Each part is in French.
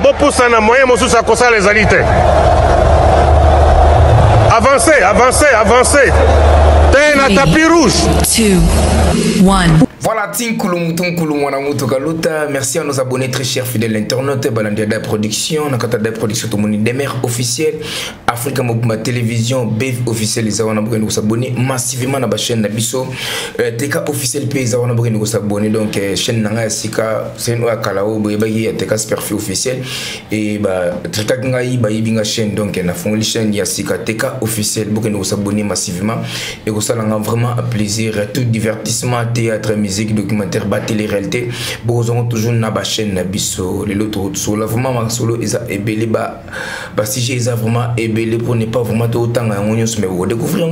Bopusana, moyen mosusu akosa les alités. Avancez, avancez, avancez. T'es un tapis rouge. 2, 1. Voilà, merci à nos abonnés très chers fidèles internautes. Balandiada Production, Nakata Production, tout le monde des mères officielles. Africa Mobuma Télévision, BEV officiel, les avons abonnés, nous abonner massivement à la chaîne Nabiso. TK officiel, les avons abonnés, nous abonner. Donc, chaîne Nanga Sika, c'est nous à Kalao, Boyebagi, TK Superfi officiel. Et TK Ngai, Bayibinga chaîne, donc, on a fait une chaîne Yasika, TK officiel, nous abonner massivement. Et ça, on a vraiment un plaisir, tout divertissement, théâtre, musique, documentaire, télé-réalité. Nous avons toujours na chaîne Nabiso, les autres solo, vraiment, solo, ils ont ébélé, si j'ai vraiment ébélé pour ne pas vraiment autant à un mais vous découvrir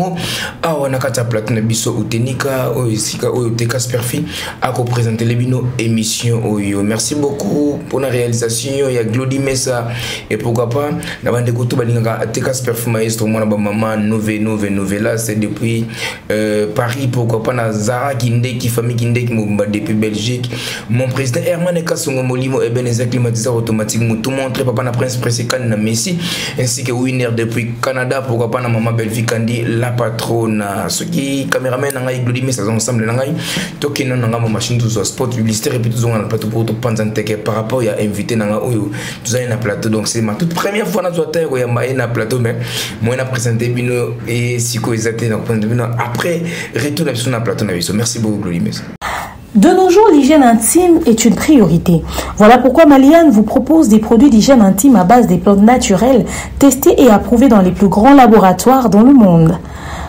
ah on a qu'à plateau Nabiso ou Tenika ou Sika ou TK Superfi à représenter les bino émission. Merci beaucoup pour la réalisation. Il y a Glody Messa et pourquoi pas la bande de Koutou Balinga TK Superfi maestro mon maman Novella c'est depuis Paris, pourquoi pas na Zara Kinde qui famille Kinde qui m'a depuis Belgique, mon président Herman Kasongo Molimo et Benezek climatiseur automatique tout montré papa na prince Pressican na Messi ainsi que winner depuis Canada, pourquoi pas na maman Belvi Kandi la patronne ce qui caméraman na ngai Glody Messa ensemble na ngai toki na nga machine tout spot publicitaire et puis tout on plateau pour tout panzanteke par rapport à invité na nga oyo tout na plateau. Donc c'est ma toute première fois na zoter ya na plateau, mais moi na présenté bino et siko exacté na présenté bino après retour sur na plateau na biso. Merci beaucoup Glody Messa. De nos jours, l'hygiène intime est une priorité. Voilà pourquoi Maliane vous propose des produits d'hygiène intime à base des plantes naturelles testés et approuvés dans les plus grands laboratoires dans le monde.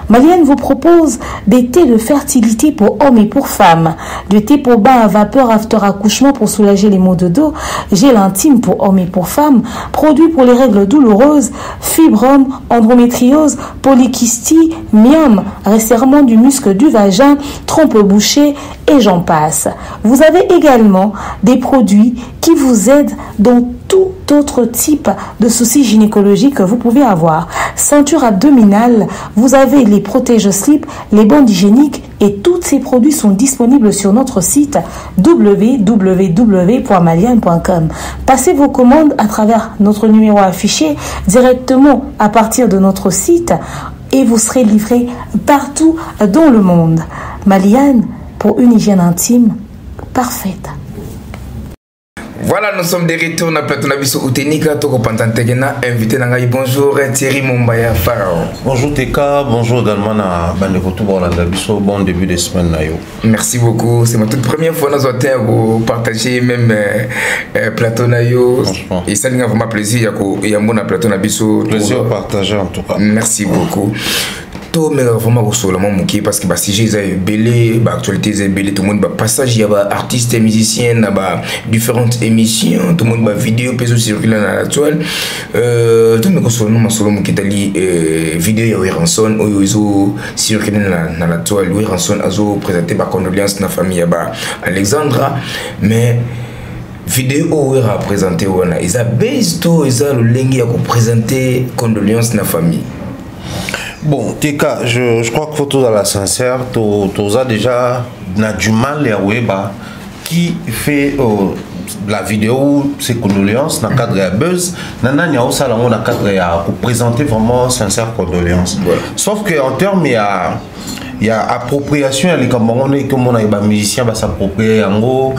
Maliane vous propose des thés de fertilité pour hommes et pour femmes, du thé pour bain à vapeur after accouchement pour soulager les maux de dos, gel intime pour hommes et pour femmes, produits pour les règles douloureuses, fibrome, endométriose, polykystie, myome, resserrement du muscle du vagin, trompe bouchée et j'en passe. Vous avez également des produits qui vous aident dans tout autre type de soucis gynécologiques que vous pouvez avoir. Ceinture abdominale, vous avez les protège-slip, les bandes hygiéniques et tous ces produits sont disponibles sur notre site www.maliane.com. Passez vos commandes à travers notre numéro affiché directement à partir de notre site et vous serez livré partout dans le monde. Maliane, pour une hygiène intime parfaite. Voilà, nous sommes de retour dans le plateau Nabiso ou Tenika, Toko Pantantegena, invité Nangaï. Bonjour Thierry Mumbaya Pharaon. Bonjour Teka, bonjour également à Bandekotou Nabiso, bon début de semaine. Merci beaucoup, c'est ma toute première fois dans un partager même plateau Nayo. Et ça nous a vraiment plaisir, il y a un bon plateau Nabiso. Plaisir partagé en tout cas. Merci beaucoup. Tout mais vraiment parce que si j'ai belé actualité belé tout le monde passage il y a artistes et musiciens différentes émissions tout le monde vidéo peut circuler dans la toile tout mais solo vidéo ya Ranson oyo circuler dans la toile Ranson azo présenté par condoléances na famille Alexandra mais vidéo est représentée on a isa base to isa le lengi ya ko présenter condoléances na famille. Bon, Teka, je crois qu'il faut tout à la sincère, tout ça déjà n'a du mal à Weba qui fait la vidéo, ses condoléances dans le cadre de buzz, nana n'y a aussi dans le cadre pour présenter vraiment sincère condoléances. Ouais. Sauf qu'en termes il y a appropriation, il y a comme on a des musiciens qui s'approprient en gros,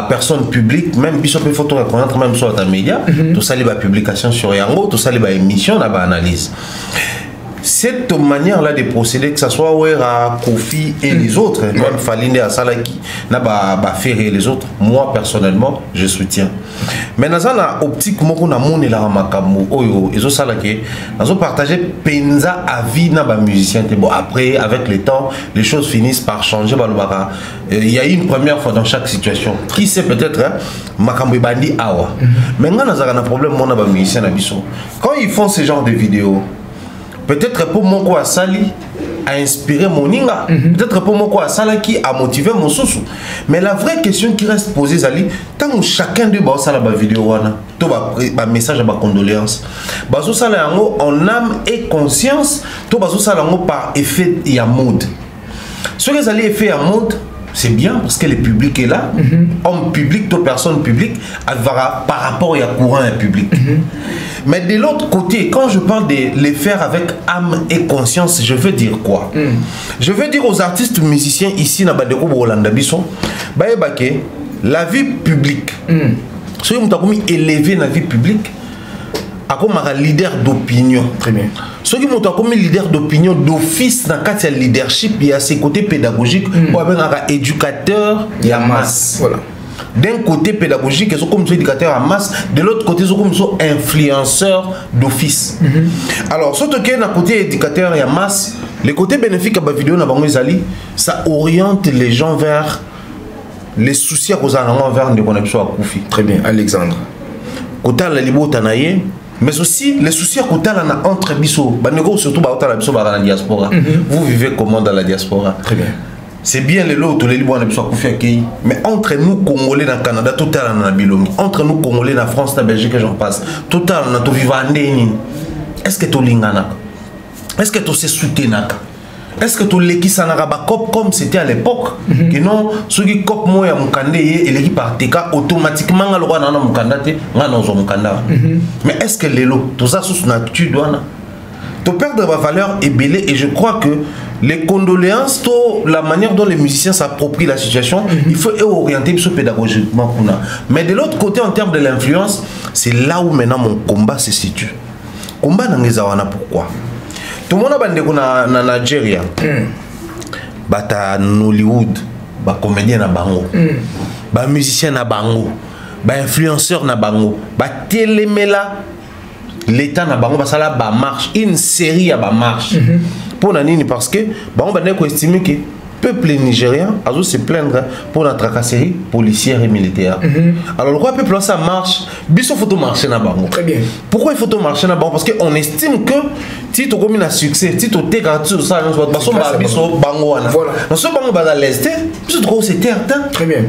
personne publique, même si on peut reconnaître même sur les médias, tout ça les publications sur Yango, tout ça les émissions, la analyse. Cette manière-là de procéder, que ce soit à Kofi et les autres, même Faline à Salaki, n'a pas faire les autres, moi personnellement, je soutiens. Mais dans la optique, moi, on a mon élarmakamu, ils ont Salaki, ils ont partagé penza à vie n'a pas musicien. Bon, après, avec le temps, les choses finissent par changer. Il y a une première fois dans chaque situation. Qui sait peut-être, Makambu Bandi Awa. Maintenant, on a un problème, moi, on a musicien à Bissot. Quand ils font ce genre de vidéos, peut-être pour mon quoi sali, a inspiré Moninga. Peut-être pour moi quoi, ça là qui a motivé mon sous. Mais la vraie question qui reste posée, Zali, tant que chacun de bah ça la vidéo tout ba message à ba condoléances. Bazo ça là en âme et conscience, tout bazo ça là par effet et à mode. Ce que Zali effet à mode, c'est bien parce que le public est là. Homme public, toute personne publique, par rapport à courant et public. Mais de l'autre côté, quand je parle de les faire avec âme et conscience, je veux dire quoi? Je veux dire aux artistes musiciens ici, dans Rolanda Bisson, la vie publique, si vous avez élevé la vie publique, comme un leader d'opinion. Très bien. Ceux qui ont comme leader d'opinion d'office dans le leadership, il y a ses côtés pédagogiques, ou un éducateur et à masse. Voilà. D'un côté pédagogique, ils sont comme éducateurs à masse, de l'autre côté, ils sont comme influenceurs d'office. Alors, surtout qu'il y a un côté éducateur et à masse, le côté bénéfique à la vidéo, ça oriente les gens vers les soucis à cause vers des connexions à Koufi. Très bien, Alexandre. Côté la liberté, mais aussi les soucis à côté entre biso, surtout dans la diaspora. Vous vivez comment dans la diaspora? Très bien. C'est bien les lots, tous les libres mais entre nous Congolais dans le Canada, tout est dans la Bilomi. Entre nous Congolais dans la France, dans la Belgique, j'en passe. Tout est dans la vivande. Est-ce que tu lingana? Est-ce que tu sais soutenir? Est-ce que tu l'équipe comme c'était à l'époque? Que non, ceux qui copent moi à Mukande et l'équipe par TK automatiquement à l'oran à Mukanda, mais est-ce que les lots, tout ça sous nature doit tu perds de la valeur est belée et je crois que les condoléances, la manière dont les musiciens s'approprient la situation, il faut orienter pédagogiquement. Mais de l'autre côté, en termes de l'influence, c'est là où maintenant mon combat se situe. Combat dans les awana, pourquoi? Tout le monde a bandé na Nigeria, bata Nollywood, ba comédien na bango, ba musicien na bango, ba influenceur na bango, ba téléméla, l'État na bango, ba sala ba marche, une série à ba marche. Pour nani parce que bango ba neko estimé que peuple nigérien a se plaindre pour la tracasserie policière et militaire. Alors pourquoi peuple ça marche? Biso photo marcher na bango. Très bien. Pourquoi il faut marcher na bango? Parce qu'on estime que si tu as un succès, si tu as gratuit ça, on va biso bango wana. Voilà. Dans ce bango ba l'est, biso trop c'est terre. Très bien.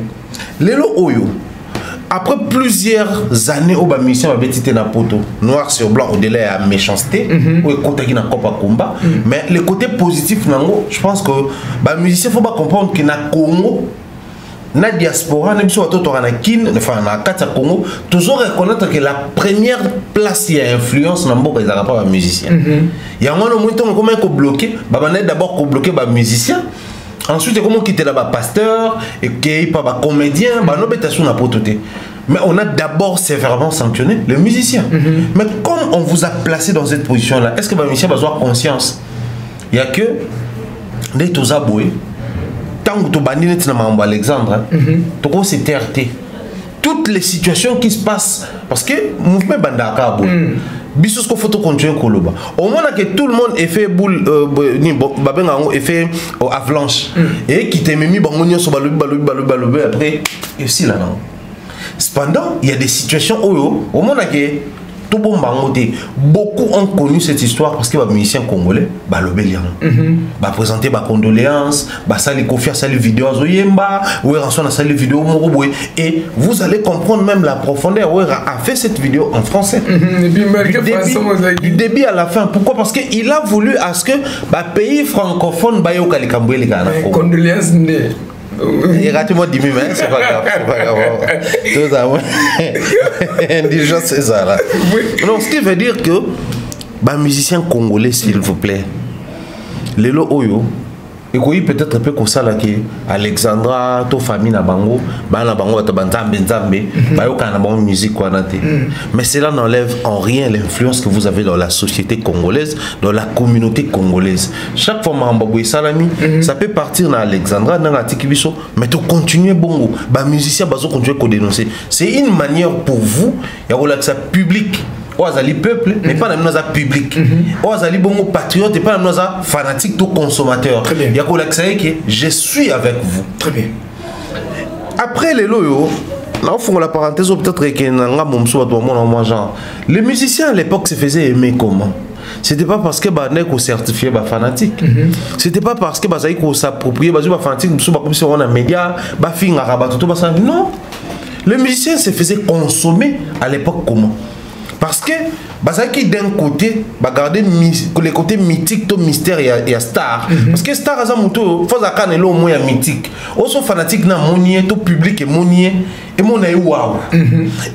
Lelo oyo. Après plusieurs années où les musiciens ont été dans poto, noir sur blanc, au-delà de la méchanceté, ou les côtés qui n'ont pas combat, mais le côté positif, je pense que les musiciens, il faut comprendre que dans le Congo, dans la diaspora, dans le Congo, toujours reconnaître que la première place qui a influence dans le monde, c'est les musiciens. Il y a un moment où on bloqué, d'abord bloquer les musiciens. Ensuite, comment quitter là-bas pasteur et qui pas bas comédien, bah non bétation n'a pas tout. Mais on a d'abord sévèrement sanctionné les musiciens. Mais comme on vous a placé dans cette position-là, est-ce que les musiciens vont avoir conscience? Il y a que des tous aboués. Tant que tu bandis net na Alexandre, tu vois c'est TRT. Toutes les situations qui se passent parce que mouvement bandaka aboué. Bisos ko photo continuer koloba. Au moment que tout le monde est fait boule effet avalanche et qui t'est mis bangonio sur balobi après et si là non. Cependant, il y a des situations où au moment que tout bon bangoté, beaucoup ont connu cette histoire parce que les musiciens congolais balobelian ba présenter ba condoléances, ba sali confier sali vidéo zoyemba, ou rançon sali vidéo moroboy et vous allez comprendre même la profondeur où a fait cette vidéo en français. Du début à la fin. Pourquoi? Parce que il a voulu à ce que ba pays francophone ba yo kalikamboye les gars. Condoléances né. Et ratez-moi 10 000, c'est pas grave, c'est pas grave. Tout ça, indigent, c'est ça là. Donc, ce qui veut dire que, bah, musicien congolais, s'il vous plaît, Lelo Oyo, et quoi peut-être un peu comme ça là que Alexandra, to famille na bango, bah na bango ta banzambe nzambe, bah yo kana bango musique quoi naté. Mais cela n'enlève en rien l'influence que vous avez dans la société congolaise, dans la communauté congolaise. Chaque fois Mambaboué Salami, ça peut partir dans Alexandra, dans la Tikibiso, mais tu continues bongo, bah musicien bazo continuer à dénoncer. C'est une manière pour vous, il y a relaxa public. Oazali peuple n'est pas la même public. Oazali bongo patriote n'est pas la même fanatique tout consommateur. Il y a que je suis avec vous. Très bien. Après les loyaux, là on fait la parenthèse peut-être que les musiciens à l'époque se faisaient aimer comment? c'était pas parce que bah n'est certifié bah fanatique. C'était pas parce que bah ça qu'on s'approprier bah fanatique nous sommes comme si on a média bah fin arabe tout bah ça non. Les musiciens se faisaient consommer à l'époque comment? Parce que bah ça qui d'un côté bah garder les côtés mythiques to mystère et à star parce que star à moto faut ça au moins mythique aussi fanatique na monier to public et monier et mon waouh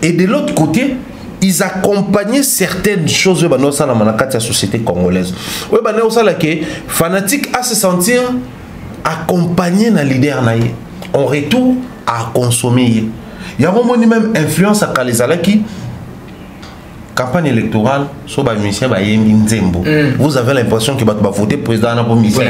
et de l'autre côté ils accompagnaient certaines choses dans la société congolaise. Oui, bah nous ça là que fanatique à se sentir accompagné dans leader naïe en retour à consommer. Il y a vraiment même influence à Kalizala qui campagne électorale sur les musiciens vous avez l'impression que va voter président pour musicien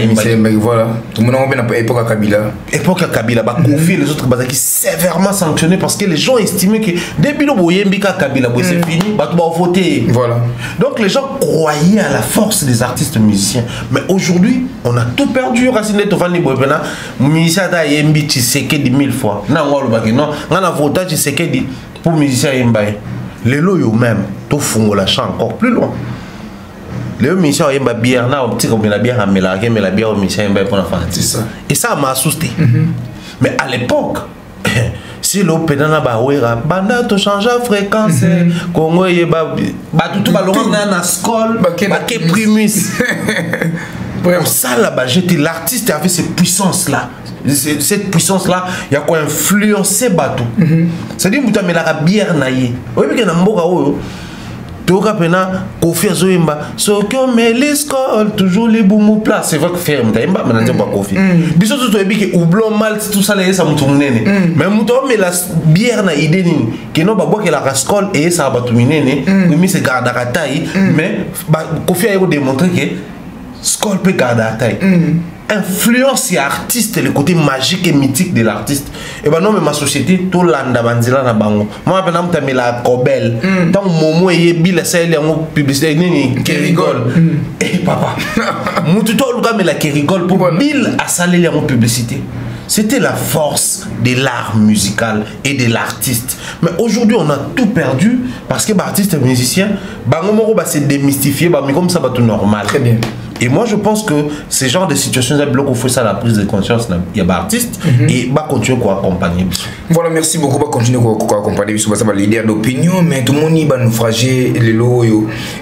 voilà tout le monde a bien époque à Kabila Kofi les autres qui sévèrement sanctionnés parce que les gens estimaient que depuis le Boyembi Kabila c'est fini va voter voilà donc les gens croyaient à la force des artistes musiciens mais aujourd'hui on a tout perdu Racine Tovani Boyena musicien da Yembi Tshisekedi 1000 fois non on a voté Tshisekedi pour musicien Yembaye les loyaux même, tout font la chambre encore plus loin. Les musiciens ont une bière, là, on dit qu'on met la bière à mélanger, mais la bière au musicien pour la fin. C'est ça. Et ça m'a assusté. Mais à l'époque, si l'opéra n'a pas eu banda to change la fréquence, Congo y ba tout ba l'oran na skol, ba ke primus. Ça là-bas, j'étais l'artiste avait cette puissance là. Cette puissance là, il y a quoi influencer bateau. C'est-à-dire que tu as la bière naïe. Oui, mais il y a un mot tu as Kofi Azoimba, ce qu'on met les scoles, toujours les boumou place. C'est vrai que faire, mais tu as pas Kofi. Bisous, tu as dit que oublon mal, tout ça, ça me tourne. Mais tu mais la bière naïe, qui n'a pas boire que la rascole et ça va tourner. Oui, c'est garde à taille. Mais Kofi a démontré que Skol peut garder la taille. Influence et artiste, le côté magique et mythique de l'artiste. Et ben non, mais ma société, tout l'anda banzila na bango. Moi, maintenant, tu as mis la cobelle. Tant Momo et Bill, c'est les publicité, qui rigole. Et papa, Moututo, le gars, mais la qui rigole pour Bill a salé les publicité. C'était la force de l'art musical et de l'artiste. Mais aujourd'hui, on a tout perdu parce que l'artiste et musicien, c'est démystifié, mais comme ça, va tout normal. Très bien. Et moi, je pense que ces genres de situations, il faut ça la prise de conscience. Il y a des artistes et va continuer à accompagner. Voilà, merci beaucoup. Va continuer à accompagner. Ça va leader d'opinion, mais tout le monde va nous frager les lots.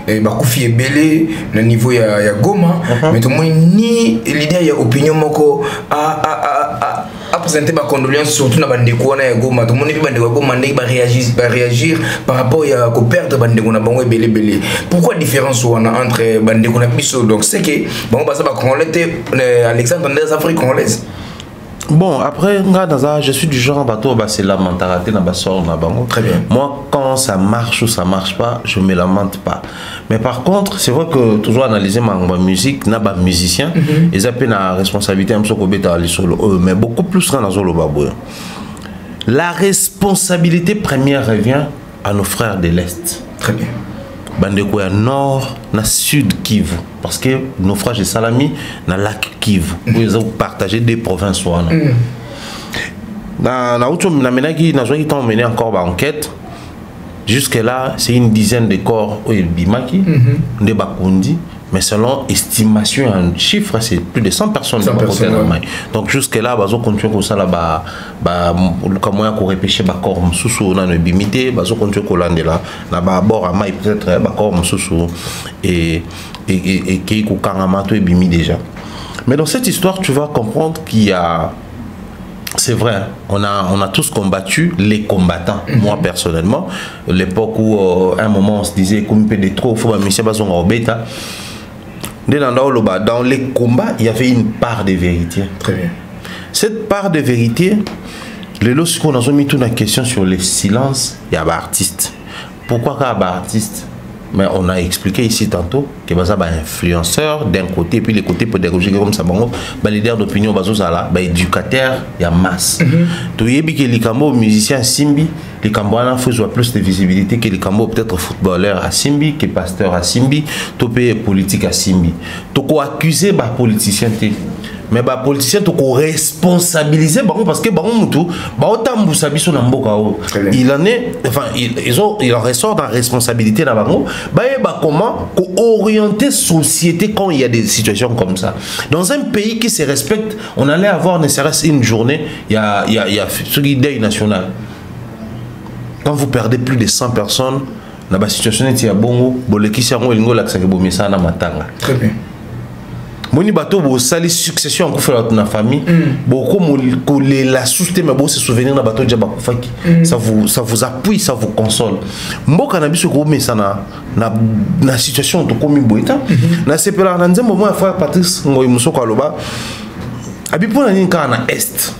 Va confier belé, le niveau il y a Goma, mais tout le monde ni leader il y a opinion moko à présenter ma condoléance surtout dans Bandeko na Goma. Tout le monde va Goma va réagir par rapport à ko perdre Bandeko na bango belé. Pourquoi différence entre Bandeko na biso donc c'est que bon bah ça va congolais Alexandre des Afrique congolaise. Bon, après, je suis du genre bateau, c'est la mentalité dans sort na bango. Très bien. Moi, quand ça marche ou ça marche pas, je me lamente pas. Mais par contre, c'est vrai que toujours analyser ma musique, na ba musicien, ils ont la responsabilité un peu mais beaucoup plus dans le babou. La responsabilité première revient à nos frères de l'Est. Très bien. Bandeko ya nord na sud Kivu parce que nos frères de Salami na lac Kivu ils ont partagé des provinces na auto na menaki na joie temps mené encore ba enquête jusque là c'est une dizaine de corps au Bimaki de Bakundi mais selon estimation en chiffre c'est plus de 100 personnes donc jusque là bazo continuer ko sala ba comment ya ko repêcher ba corps mususu na no bimité bazo continuer ko landela na ba bord à mai peut-être ba corps mususu et qui ko kangamato et bimi déjà mais dans cette histoire tu vas comprendre qu'il y a c'est vrai, on a tous combattu les combattants. Moi personnellement, l'époque où à un moment on se disait comme peut de trop, faut monsieur bazon au bêta. Dans les combats, il y avait une part de vérité. Très bien. Cette part de vérité, lorsqu'on a mis toute la question sur le silence, il y a des artistes. Pourquoi il y a des artistes? Mais on a expliqué ici tantôt que y a des influenceurs d'un côté, et puis les côtés pédagogiques comme ça, les leaders d'opinion, les éducateurs, il y a masse. Tu sais que les musiciens Simbi, les Cambouana font plus de visibilité que les Cambo peut-être footballeurs à Simbi, que pasteurs à Simbi, tu peux politique à Simbi. Tu peux accuser les politiciens. mais les politiciens sont responsabilisés parce que il en est, enfin, il en ressort dans la responsabilité dans comment orienter la société quand il y a des situations comme ça. Dans un pays qui se respecte, on allait avoir ne serait-ce une journée, il y a ce deuil national. Quand vous perdez plus de 100 personnes, dans la situation est bon, très bien. Moni bateau bo sali succession en fait dans la famille beaucoup la société mais bon se souvenir na bateau déjà bakufaki ça vous appuie, ça vous console mboka na biso ko mais ça na situation to komi boita na sepela na nzembo moi frère Patrice ngoy musoko aloba abipona ni kana est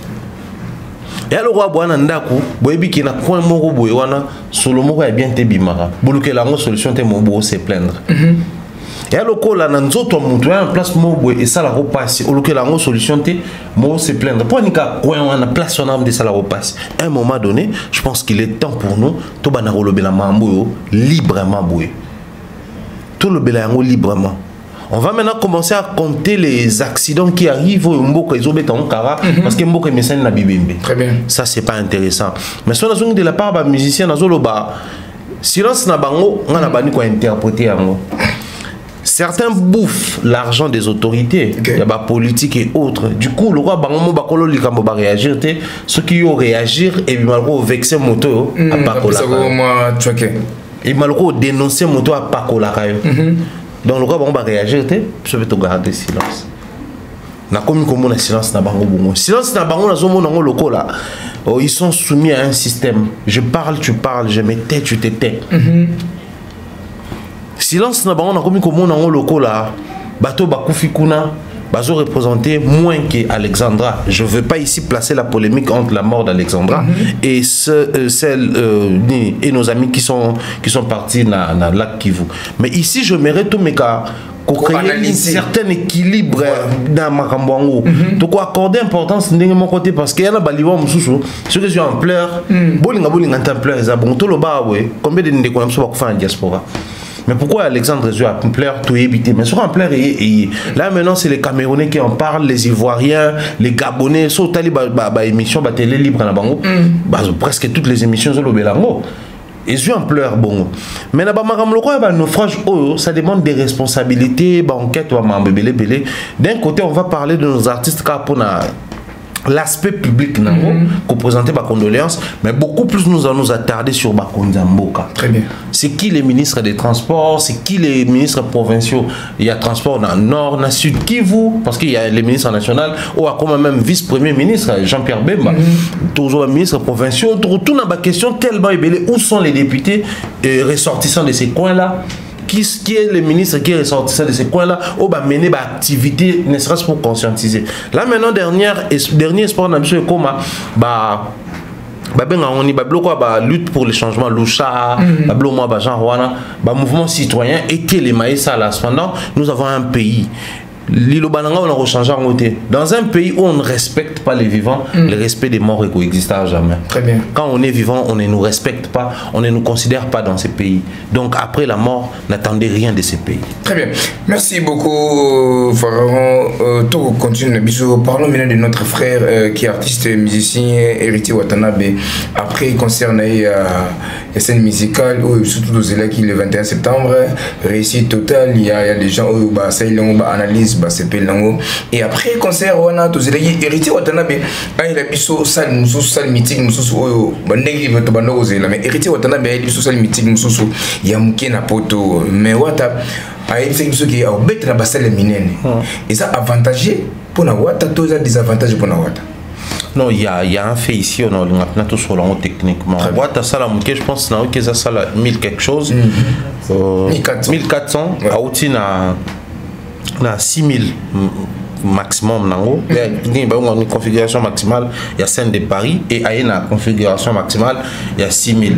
ya lo kwa bwana ndako boyebi ki na coin moko boye wana solo moko ya bien te bimara bolukela ngo solution te mo bo se plaindre. Et alors que là, nous autres, nous avons en place et ça la repasse. Au lieu de la solution, moi se plaindre. Pour nous on a place on a de ça la repasse. À un moment donné, je pense qu'il est temps pour nous, tout bana rolober la mambo librement boué. Tout le bélango librement. On va maintenant commencer à compter les accidents qui arrivent au Mboka et au Kara parce que Mboka est mécène na bibembe. Très bien. Ça c'est pas intéressant. Mais si on a de la part des musiciens dans Zoloba, silence na bango, on a bani quoi interpréter yango. Certains bouffent l'argent des autorités, il y a la politique et autres. Du coup, le roi Bangomo Bakolo Likambo va réagir. Ceux qui ont réagir et malgré vexer moto à Pakola. Et malgré dénoncer moto à Pakola. Donc le roi Bangomo va réagir. Je vais te garder silence. Na comme comment silence na Bango Bongo. Silence na Bango na zomo na loko là. Ils sont soumis à un système. Je parle, tu parles. Je me tais, tu te tais. Silence na bango na komi komo na loko la bateau bakufikuna bazo représenter moins que Alexandra. Je veux pas ici placer la polémique entre la mort d'Alexandra et celle et nos amis qui sont partis dans lac Kivu. Mais ici je mérite tout mes cas pour créer un certain équilibre dans ma cambango. Donc accorder importance de mon côté parce qu'il y a un baliwa mususu ceux qui sont en pleurs bolinga en pleurs ça bon tout le bas ouais combien de ndeko na so ba faire en diaspora. Mais pourquoi Alexandre Réseau a pleuré tout évité? Mais sur un pleur là maintenant c'est les Camerounais qui en parlent, les Ivoiriens, les Gabonais, sur les émissions télé libre na bango, presque toutes les émissions sur le Belango. Ils en pleurent bon. Mais na bamakam loko ba naufrage ça demande des responsabilités, ba enquête wa mambebele belé. D'un côté on va parler de nos artistes car pour l'aspect public qu'on présentait par condoléances, mais beaucoup plus nous allons nous attarder sur Bakonzamboka. Très bien. C'est qui les ministres des Transports, c'est qui les ministres provinciaux. Il y a transport dans le nord, dans le sud, qui vous, parce qu'il y a les ministres nationaux, ou à comme même vice-premier ministre Jean-Pierre Bemba, toujours les ministres provinciaux, tout dans la question tellement ébélée, où sont les députés ressortissants de ces coins-là? Qui est le ministre qui est ressorti de ces coins-là, ou va mener des activités, ne serait-ce pour conscientiser. Là maintenant, dernier espoir dans le coma, lutte pour le changement, loucha, mouvement citoyen, et les maïs à la. Cependant, nous avons un pays. L'île Bananga, on a rechangé en côté. Dans un pays où on ne respecte pas les vivants, le respect des morts coexiste jamais. Très bien. Quand on est vivant, on ne nous respecte pas, on ne nous considère pas dans ces pays. Donc après la mort, n'attendez rien de ces pays. Très bien. Merci beaucoup, Pharaon. Tout continue. Parlons maintenant de notre frère qui est artiste musicien, Héritier Watanabe. Après, il concerne la scène musicale, surtout aux élèves qui le 21 septembre, réussite totale. Il y a des gens qui analysent. Et après concert on a tous les héritiers Watanabe il a biso salle mususu salle meeting mususu oyo bandeki veto bandoze la mais héritier Watanabe il biso salle meeting mususu ya muke na poto mais wata il fait biso qui a obet na basale minene et ça avantagé pour na wata tout ça désavantage pour na wata. Non, il y a un fait ici, on a tout sur l'angle techniquement. Wata sala muke je pense que ça sala 1000 quelque chose 1400 à outil na 6000 maximum il y a une configuration maximale il y a scène de Paris et il y a une configuration maximale il y a 6000.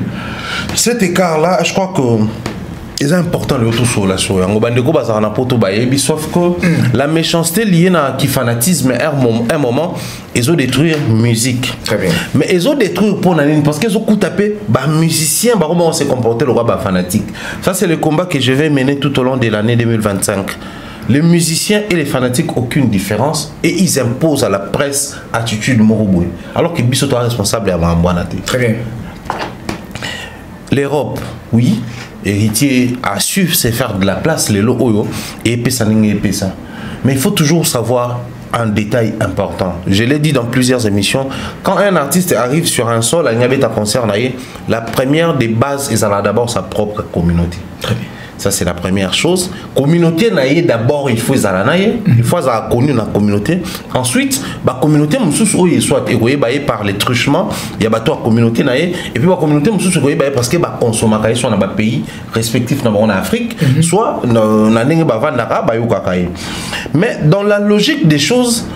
Cet écart là je crois que c'est important le tout sur la soirée sauf que la méchanceté liée à qui fanatisme un moment ils ont détruit musique. Très bien. Mais ils ont détruit pour Nanine parce qu'ils ont coup tapé musiciens comment on s'est comporté le roi fanatique. Ça c'est le combat que je vais mener tout au long de l'année 2025. les musiciens et les fanatiques aucune différence et ils imposent à la presse attitude Moroboué. Alors que Bissoto est responsable à Mambouanate. Très bien. L'Europe, oui, héritier a su se faire de la place, les lots oyo, et ça. Mais il faut toujours savoir un détail important. Je l'ai dit dans plusieurs émissions, quand un artiste arrive sur un sol, la première des bases, il a d'abord sa propre communauté. Très bien. Ça, c'est la première chose. Communauté, d'abord, il faut avoir connu la communauté. Ensuite, la communauté, soit par les truchements, il y a la communauté, et puis la communauté, parce que consomme soit dans le pays respectif en Afrique, soit dans mais dans la logique des choses,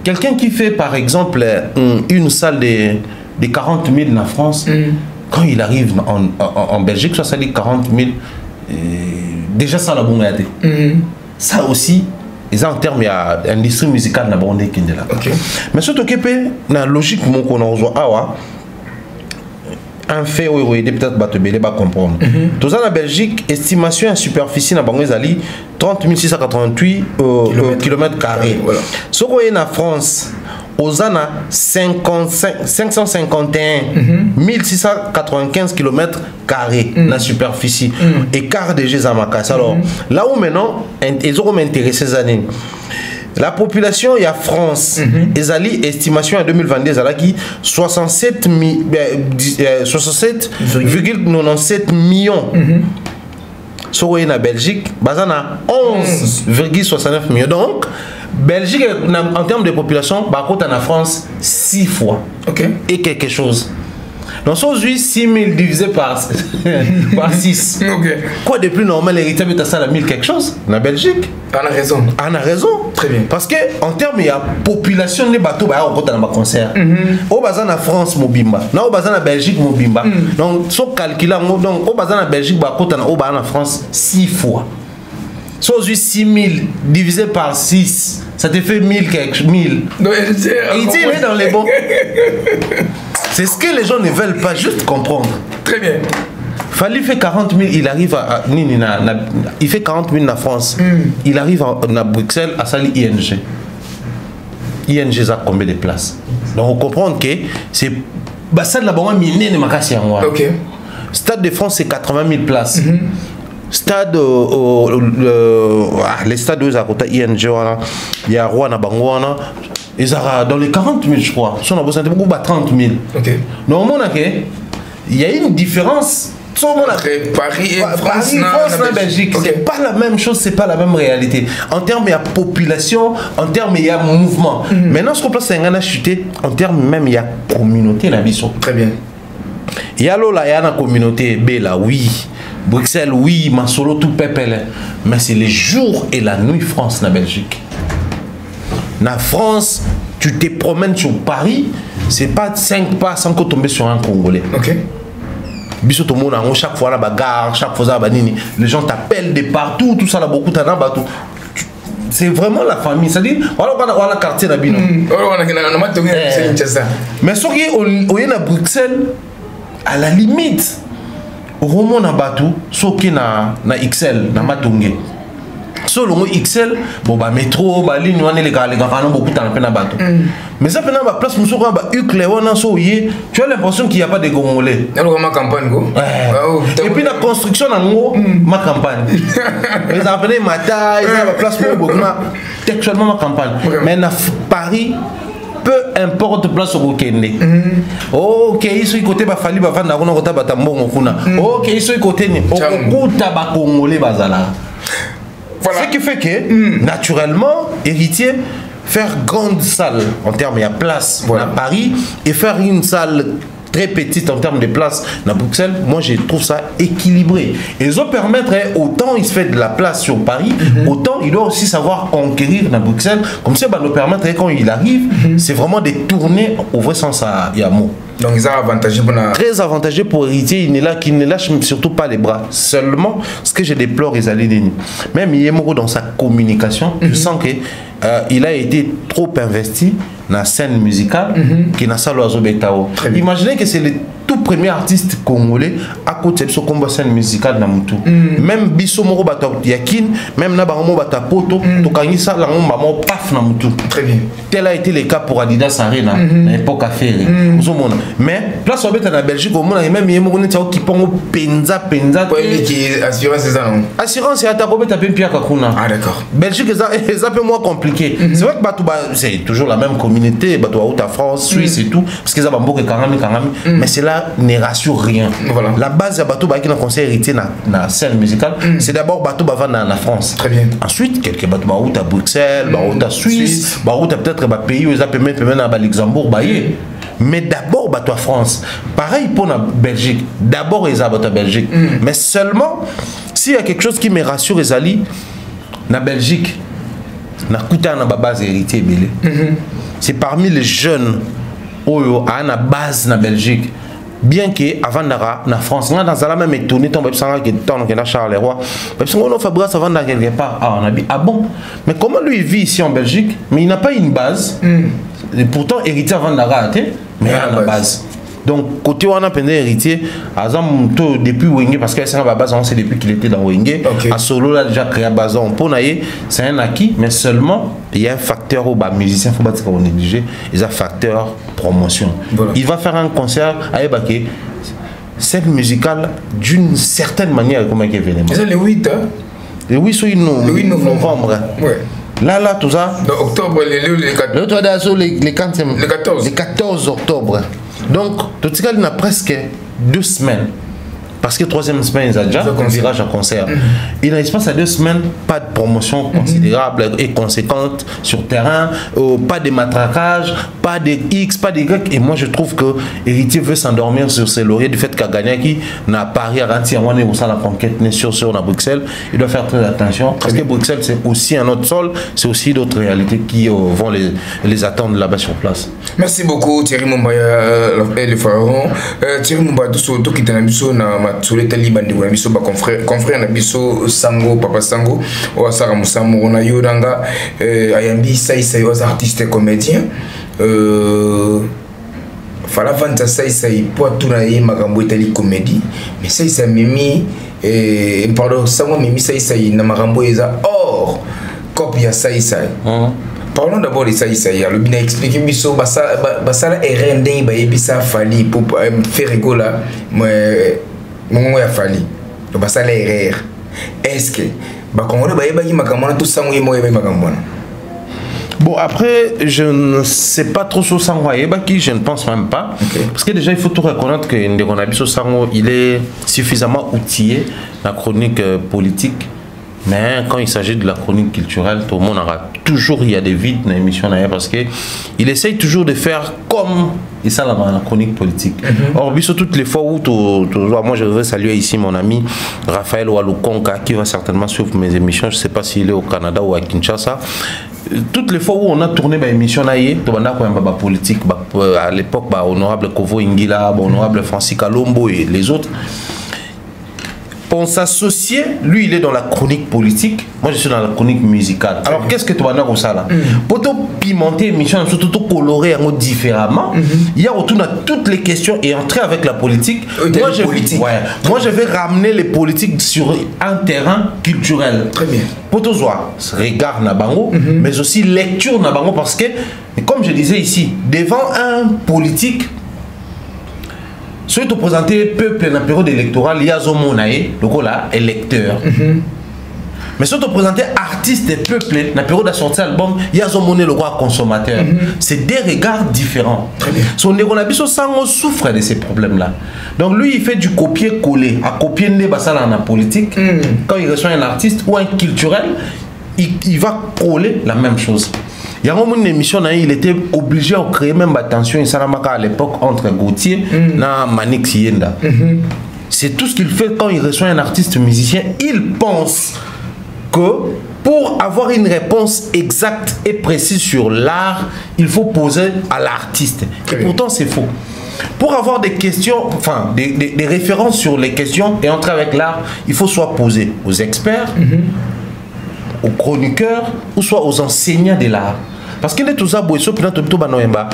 quelqu'un qui fait, par exemple, une salle de 40 000 en France, quand il arrive en Belgique, ça dit 40 000. Déjà ça la bonne ça aussi en termes il y a industrie musicale na bonne qui là mais surtout que la logique mon qu'on a un fait oui peut-être battre belé pas comprendre tout ça en Belgique estimation en superficie na bango ezali 30 688 km². Ce qu'on est en France Ozana 551 695 km² la superficie. Écart de Gézamakas. Alors, là où maintenant, ils ont m'intéressé ces années. La population, il y a France. Estimation en 2022, il y a 67,97 millions. Sur la Belgique, il y a 11,69 millions. Donc, Belgique, en termes de population, par contre, en France, 6 fois. Et quelque chose. Donc, aujourd'hui, 6 000 divisé par 6. Quoi de plus normal, l'héritage est à ça, 1000 quelque chose, en Belgique. On a raison. On a raison. Très bien. Parce qu'en termes, il y a population de bateaux, on compte dans le concert. Au bazar en France, Mobimba. Non, au bazar en Belgique, Mobimba. Donc, si on calcule, donc, au bazar en Belgique, au bazar en France, 6 fois. Si on dit 6 000 divisé par 6, ça te fait 1000 quelque chose. 1000. Et il est dans les bons. C'est ce que les gens ne veulent pas juste comprendre. Très bien. Fali fait 40 000, il arrive à il fait 40 000 en France. Il arrive à Bruxelles à Sali ING. ING a combien de places? Donc on comprend que c'est ça de la bonne mine de Makassi en OK. Stade de France c'est 80 000 places. Stade les stades où ils ING il y a Rouen Bangoana. Ils sont dans les 40 000 je crois. Si on a besoin de beaucoup 30 000. OK. Normalement il y a une différence. Entre Paris et France, et Belgique, c'est pas la même chose, c'est pas la même réalité. En termes il y a population, en termes il y a mouvement. Maintenant ce qu'on place c'est un chuté, en termes même il y a communauté la biso. Très bien. Il y a là il y a une communauté Bela oui, Bruxelles oui, Masolo tout peuple, mais c'est les jours et la nuit France na Belgique. Na France, tu te promènes sur Paris, c'est pas 5 pas sans que tomber sur un Congolais. OK. Chaque fois la bagarre, chaque fois les gens t'appellent de partout, tout ça là beaucoup c'est vraiment la famille, c'est-à-dire voilà le quartier là mais ce qui est à Bruxelles à la limite au moment na bateau ce qui na XL na Matungé solo XL bon bah métro bah ligne on est les gars beaucoup dans la bateau mais ça pendant ma place nous sommes bah Uclé on a soyé tu as l'impression qu'il y a pas de Congolais alors ma campagne go et puis la construction en gros ma campagne ils appellent ma taille ma place pour beaucoup textuellement ma campagne mais na Paris peu importe place au Kende. OK, ils sont côté ba fali ba vanda on kota batambongo kuna. OK, ils sont côté ni okuta ba Congolais bazala. Voilà. Ce qui fait que, naturellement, héritier, faire grande salle en termes, il y a place à Paris, et faire une salle très petite en termes de place à Bruxelles, moi je trouve ça équilibré. Et ça permettrait, autant il se fait de la place sur Paris, autant il doit aussi savoir conquérir à Bruxelles. Comme ça, nous permettrait quand il arrive, c'est vraiment de tourner au vrai sens à Yamo. Donc ils ont avantagé pour très avantagé pour héritier, il est là qui ne lâche surtout pas les bras. Seulement, ce que je déplore, ils allaient dénier. Même Yemoro dans sa communication, je sens que il a été trop investi dans la scène musicale qui n'a pas l'oiseau Betao. Imaginez que c'est le tout premier artiste congolais à côté biso combo scène musicale na mutu même biso moko bato yakin même na bango bata poto to kangisa la ngomba mo paf na mutu. Très bien. Tel a été le cas pour Adidas Arena à l'époque affaire mais place au na Belgique au monde même yemo ne tao ki pongo penza quoi qui assurance c'est ça non assurance et ta robeta pe pia kakuna. Ah d'accord. Belgique c'est un peu moins compliqué. C'est vrai que bato c'est toujours la même communauté bato à France Suisse et tout parce que ça va beaucoup kangami mais c'est là ne rassure rien. Voilà. La base de bato qui na conseil héritier na scène musicale c'est d'abord bato va na France. Très bien. Ensuite quelques bato à Bruxelles à Suisse à peut-être ba pays où ils appellent même à Luxembourg mais d'abord bato à France pareil pour la Belgique d'abord ils bato à Belgique mais seulement s'il y a quelque chose qui me rassure Ezali na Belgique na kuta na base héritier belé c'est parmi les jeunes oyo à na base na Belgique bien que avant d'ara na France on a dans la même étonné ton bébsanga qui temps que na Charleroi parce qu'on a Fabrice avant d'aller quelque part on a dit ah bon mais comment lui il vit ici en Belgique mais il n'a pas une base et pourtant héritier avant d'ara mais il a la base. Donc, côté où on a peine héritier, depuis Wenge, parce que c'est la base, on sait depuis qu'il était dans Wenge, à Solo, là, déjà créé la base, c'est un acquis, mais seulement, il y a un facteur où les musiciens, il ne faut pas qu'on néglige, il y a un facteur promotion. Voilà. Il va faire un concert à Ebake, scène musicale, d'une certaine manière, comment il est venu. C'est le 8, hein? Le 8 novembre. Ouais. Là, tout ça. Donc, octobre, le 14 octobre. Donc, tout ça, il y a presque 2 semaines. Parce que 3e semaine, il y a déjà un virage à concert. Il y a l'espace à 2 semaines, pas de promotion considérable et conséquente sur terrain, pas de matraquage, pas de X, pas de Y. Et moi, je trouve que Héritier veut s'endormir sur ses lauriers du fait qu'à gagner qui n'a Paris à Ranti, à la conquête sur à Bruxelles. Il doit faire très attention. Parce que Bruxelles, c'est aussi un autre sol, c'est aussi d'autres réalités qui vont les attendre là-bas sur place. Merci beaucoup, Thierry Mumbaya et le pharaon. Thierry Mumbaya, tout ce qui est dans la sur les talibans de biso ba confrère na biso Sango Papa Sango o asara musamu na yoranga ayambi sai aux artistes comédiens fala vanta sai pour tourner na ye makambo etali comédie mais sai mimi pardon Sango mimi sai na makambo eza or copie ya sai. Parlons d'abord de ça, le bien expliqué biso basala erende ba yebisa fali pour faire rigoler mais mon ya fali to basala erreur est-ce que ba kongo ba yeba ki makamona tout sango yemo yeba makamona. Bon après je ne sais pas trop sur sango yeba qui je ne pense même pas parce que déjà il faut tout reconnaître que Ndegonabiso Sango il est suffisamment outillé la chronique politique. Mais quand il s'agit de la chronique culturelle, tout le monde aura toujours, il y a des vides dans l'émission parce qu'il essaye toujours de faire comme et ça la chronique politique. Or, toutes les fois où moi je veux saluer ici mon ami Raphaël Walukonka qui va certainement suivre mes émissions, je ne sais pas s'il est au Canada ou à Kinshasa. Toutes les fois où on a tourné ma émission politique, à l'époque, honorable Kovo Ingila, honorable Francis Kalombo et les autres. On s'associait, lui il est dans la chronique politique, moi je suis dans la chronique musicale. Alors qu'est-ce que tu vas dire au ça pour te pimenter l'émission, surtout colorer différemment, il y a autour de toutes les questions et entrer avec la politique. Moi je vais ramener les politiques sur un terrain culturel. Très bien. Pour te voir, regard Nabango, mais aussi lecture Nabango parce que, comme je disais ici, devant un politique, si tu présentes le peuple dans la période électorale, il y a un électeur. Mais si tu présentes artiste et peuple dans la période de sortie album, il y a un consommateur. C'est des regards différents. Son Ndegonabiso Sango souffre de ces problèmes-là. Donc lui, il fait du copier-coller. À copier dans la politique, quand il reçoit un artiste ou un culturel, il va coller la même chose. Il y a une émission, il était obligé de créer même attention à l'époque entre Gauthier et Manik Sienda. C'est tout ce qu'il fait quand il reçoit un artiste musicien. Il pense que pour avoir une réponse exacte et précise sur l'art, il faut poser à l'artiste. Et pourtant, c'est faux. Pour avoir des questions, enfin des références sur les questions et entrer avec l'art, il faut soit poser aux experts, aux chroniqueurs ou soit aux enseignants de l'art. parce que tout ça boisson puis tout banoemba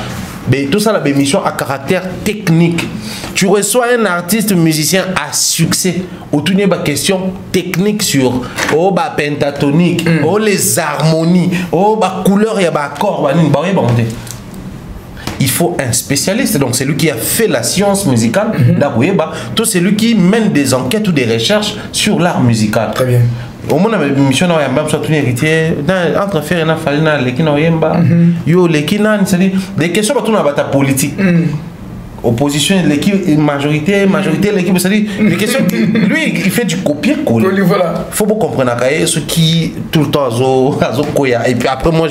mais tout ça la émission à caractère technique. Tu reçois un artiste musicien à succès autour d'une question technique sur pentatonique, les harmonies, couleur et accord, il faut un spécialiste, donc c'est lui qui a fait la science musicale, tout c'est lui qui mène des enquêtes ou des recherches sur l'art musical. Très bien. Au moins, la mission n'a pas besoin héritier entre faire une falina l'équina yo l'équina c'est-à-dire des questions pour tout dans la politique. Opposition l'équipe majorité l'équipe c'est-à-dire les questions lui il fait du copier-coller. Voilà. Faut pas comprendre ce qui tout le temps et puis après moi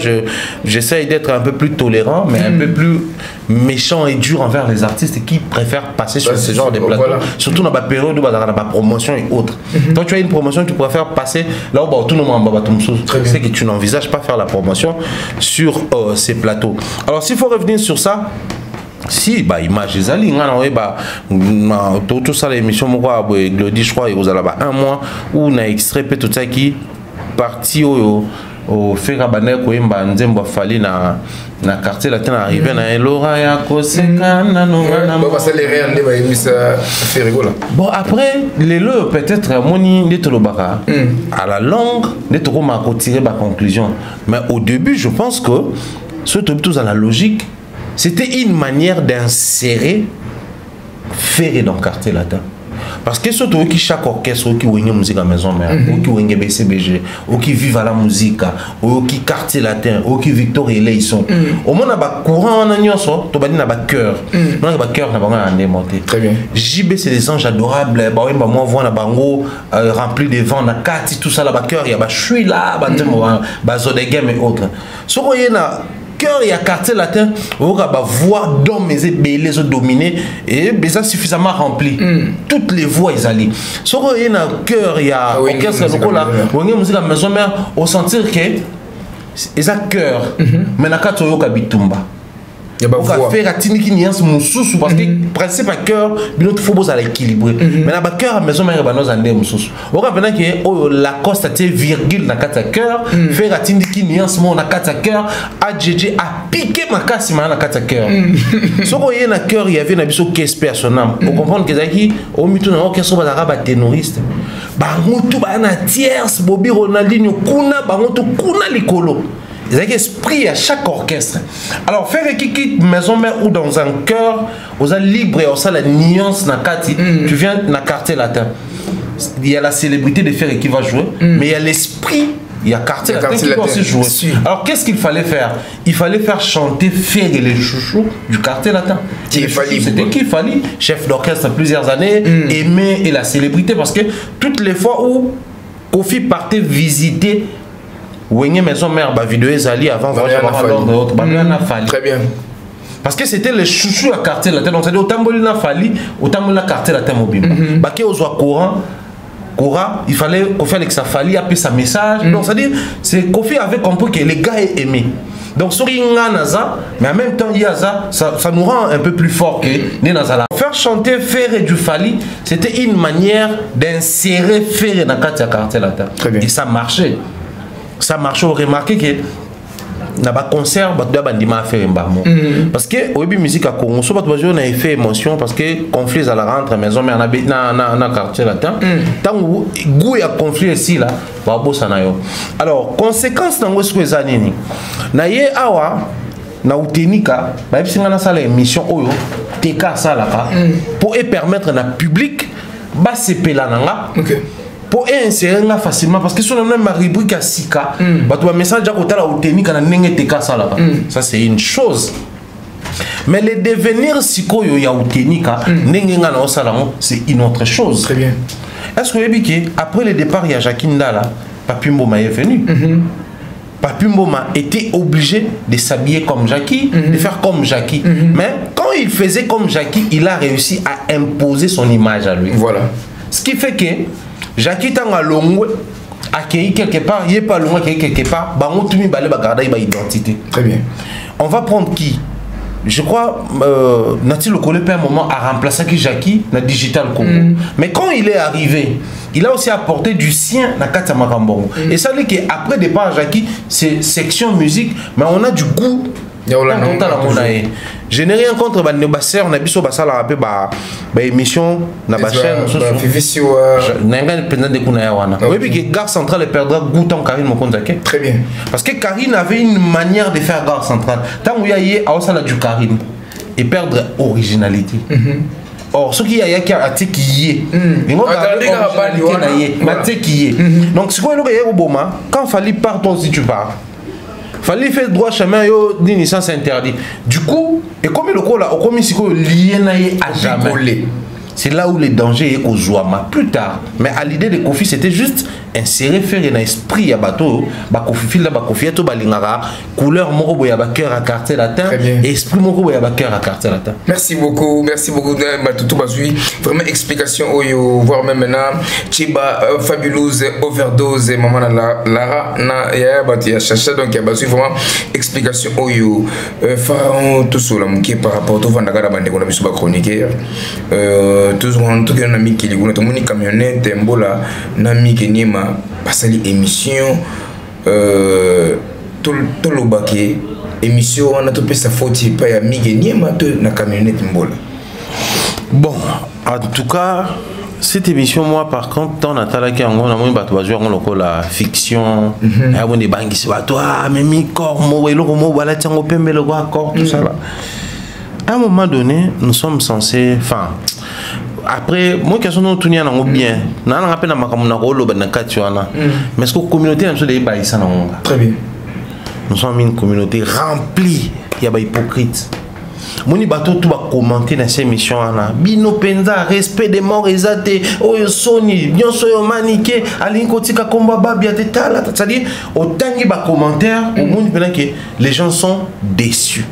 j'essaie d'être un peu plus tolérant mais un peu plus méchant et dur envers les artistes qui préfèrent passer sur ce genre de plateaux, surtout dans la période où la promotion et autres. Quand tu as une promotion tu préfères passer là où tout le monde c'est que tu n'envisages pas faire la promotion sur ces plateaux. Alors s'il faut revenir sur ça, si bah image les ali tout ça l'émission moi Glody je crois il vous a là-bas un mois où on a extrait tout ça qui parti au faire baner ko imba nzembo fali na quartier latin arrivé na Elora ya koseka na no na bon parce les réels ne va émissa faire rigoler. Bon après les le peut-être moni de tolobaka à la longue de trop ma tirer ma conclusion mais au début je pense que surtout tout dans la logique. C'était une manière d'insérer Ferré dans le quartier latin. Parce que surtout qui chaque orchestre qui a musique à maison mère, ou qui a BCBG, ou qui vivent à la musique, ou qui quartier latin, ou qui Victor et Leison. Au moins on a courant en agnon so, to bani na ba cœur. On a ba cœur na ba en démonté. Très bien. JB c'est des anges adorables, ba oui ba moi voit na bango rempli de vent na kati tout ça là ba cœur, il y a ba chui là, ba zodegem et autres. So voyez na cœur et à quartier latin, on va voir d'hommes et les autres dominés et ça suffisamment rempli. Toutes les voix ils allaient. Sur il y a cœur et à orchestre là, on y a musique à maison mère, au sentir que ils a cœur, mais na quatre yo kabitumba. On va faire à Tiniki Niance Moussous parce que le principe à cœur, il faut à l'équilibre. Mais à cœur, à maison, il y a des Moussous. On va venir que la coste a été virgule dans le cœur, faire à Tiniki Niance mon à cœur, à JJ a piqué ma casse dans le cœur. Si vous voyez dans le cœur, il y avait un abisso qui espère son âme. Vous comprenez que c'est au milieu de l'orchestre, on va ténoriste. Bangotou, bana tierce, Bobby Ronaldinho, Kuna, Bangotou, Kuna Licolo. Il y a un esprit à chaque orchestre. Alors, faire qui maison mère ou dans un chœur, vous êtes libre et on a la nuance dans Kati. Tu viens dans le quartier latin. Il y a la célébrité de faire qui va jouer, mais il y a l'esprit, il y a quartier latin qui va aussi jouer. Alors, qu'est-ce qu'il fallait faire? Il fallait faire chanter Fer et les chouchous du quartier latin. C'était qu'il fallait, chef d'orchestre plusieurs années, aimer et la célébrité, parce que toutes les fois où Kofi partait visiter Wenye maison mère ba vidéo ezali avant voir l'ordre très bien parce que c'était les chouchous à quartier latin donc c'est au tamboli na fali au tamboli na quartier latin mobile ba ke ozwa courant il fallait Kofi avec sa fali appeler sa message donc c'est à dire c'est Kofi avait compris que les gars est aimé donc sur naza mais en même temps il y a ça nous rend un peu plus fort que né nazala faire chanter Ferré du Fali c'était une manière d'insérer Ferré dans quartier latin et ça marchait. Ça marche, vous remarquez que dans les concerts, il y a des faire un parce que au début musique à Congo, on a effet émotion parce que conflit à la rentre maison mais dans le quartier latin. Tant que goût et conflit ici là, va bosser na yo. Alors conséquence dans ce que ça nini. Na ye awa na utenika, ba bisinga na sala émission oyo teka sala ka pour permettre na public ba sepela nanga. Pour insérer facilement parce que si on a ma rubrique à Sika, un message à côté ça c'est une chose. Mais le devenir Siko ya utenika, c'est une autre chose. Très bien. Est-ce que vous avez dit après le départ, il y a Jacqueline Dala, Papi Mboma est venu. Papi Mboma était obligé de s'habiller comme Jackie, de faire comme Jackie. Mais quand il faisait comme Jackie, il a réussi à imposer son image à lui. Voilà. Ce qui fait que Jackie tanga longwe accueilli quelque part, il est pas loin quelque part, bango tumi balé ba garder ba identité. Très bien. On va prendre qui? je crois, Nati Lokole, un moment, a remplacé Jackie dans Digital Congo. Mais quand il est arrivé, il a aussi apporté du sien dans Kata Makambongo. Et ça dit qu'après départ, Jackie, c'est section musique, mais on a du goût. Je n'ai rien contre les basseurs, on a vu ça la rappel émission na ba chaîne oui puis Gare Centrale perdra goût tant Karine Mokondake. Très bien. Parce que Karine avait une manière de faire Gare Centrale. Tant où il y a ça du Karine et perdre originalité. Or ce qui y a qui a qui est donc c'est quoi le Obama quand fallait partir si tu pars. Fallait faire droit chemin yo d'une licence interdite. Du coup, et comme le col a comme si lié à jamais. C'est là où le danger est au Zouama. Plus tard, mais à l'idée de Kofi, c'était juste insérer, faire un esprit à bateau, Kofi fil ba Kofi to balingara, couleur moko ya ba cœur à quartier latin, esprit moko ya ba cœur à quartier latin. Merci beaucoup Matutu Bazui. Vraiment explication voire même maintenant Chiba fabuleuse overdose maman Lara na ya batia chercher donc ya Bazui vraiment explication Pharaon tout sur la mouké par rapport au Vandagara bande qu'on a mis sur la chroniqueur. Toujours en tout cas on a mis qui les gouttes on camionnette mbola nami kenyema pasali émission tout le baquet émission on a tout sa faute pas ya mi kenyema to na camionnette mbola. Bon en tout cas cette émission moi par contre dans Natala qui on a moins bato bazou on la fiction ya bon des bangi c'est bato mais mi corps mo welo mo wala tiango pembe le corps tout ça là. À un moment donné nous sommes censés enfin après moi question non tout bien na rappelle na makamuna rolo ba na katiwana mais est-ce que communauté na so de ba isa na nga très bien nous sommes une communauté remplie il y a ba hypocrite moni bato tout ba commenter dans ces émissions là bino penza respect des morts ezate oyo soni bien so yo maniqué alinko tika komba babia tetala c'est-à-dire autant ba commentaire au monde pendant que les gens sont déçus.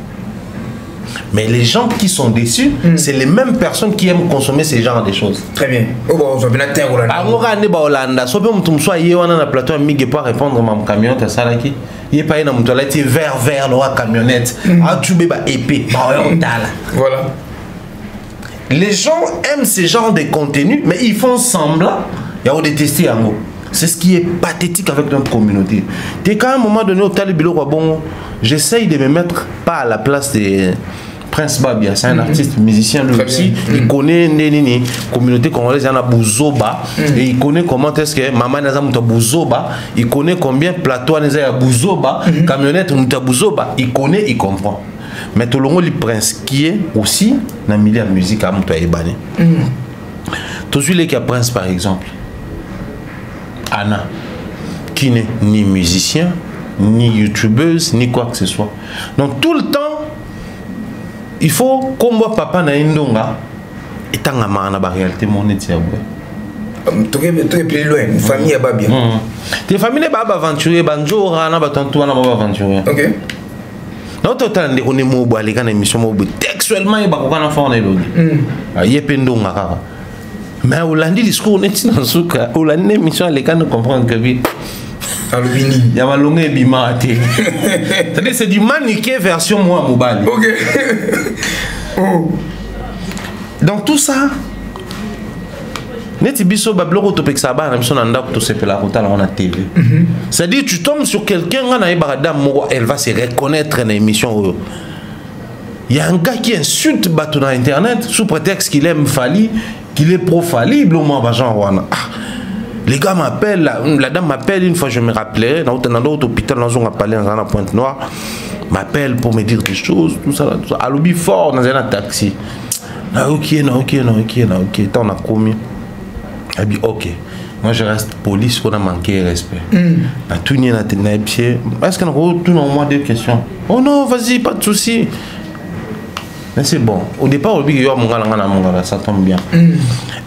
Mais les gens qui sont déçus, c'est les mêmes personnes qui aiment consommer ce genre de choses. Très bien. Oh bon, je vais la terre Hollanda. Hollanda. So peut me soit hier on a plateau amigue pas répondre à ma camionnette ça là qui. Il pas dans mon toilette vert la camionnette. Ah tu ba épée. Voilà. Les gens aiment ce genre de contenu mais ils font semblant il y a détester en gros. C'est ce qui est pathétique avec notre communauté. T'es qu'à un moment donné au talibilo bon, j'essaye de me mettre pas à la place des Prince Babia, c'est un artiste musicien lui aussi. Il connaît la communauté congolaise, il y en a Bouzoba. Et il connaît comment est-ce que Maman Naza Mouta Bouzoba. Il connaît combien plateau Naza Bouzoba, camionnette Mouta Bouzoba. Il connaît, il comprend. Mais tout le monde, le Prince qui est aussi dans le milieu de la musique à Mouta Ebane. Tout celui qui a Prince par exemple, Anna, qui n'est ni musicien, ni youtubeuse, ni quoi que ce soit. Donc tout le temps, il faut qu'on voit papa na indonga et tant à la réalité monétaire. Tu es plus loin, famille à Babia. Tes familles sont aventuriers, banjo, rana, batantou, na baba aventurier. Ok. Non, total, on est mobile, les gars, émission mobile. Textuellement, il y a beaucoup de gens qui sont pendondanga. Mais au lundi, discours, on est dans ce cas. Au lundi, émission, les gars ne comprennent que vite. Il y a un bima. C'est-à-dire c'est du maniqué version moi mobile. Ok. Oh. Donc tout ça, c'est-à-dire tu tombes sur quelqu'un, elle va se reconnaître dans l'émission. Il y a un gars qui insulte Bato dans Internet sous prétexte qu'il aime Fali, qu'il est pro-Fali, les gars m'appellent, la dame m'appelle une fois, je me rappelais, dans l'autre hôpital, dans un palais, dans la Pointe-Noire, m'appelle pour me dire des choses, tout ça, tout ça. À l'objet fort, dans un taxi. Ok, t'en as commis. Elle dit ok. Moi je reste police, qu'on a manqué respect. Tout n'y a tenu pied. Est-ce qu'on a tout au moins des questions? Oh non, vas-y, pas de souci. Mais c'est bon. Au départ, on dit que ça tombe bien.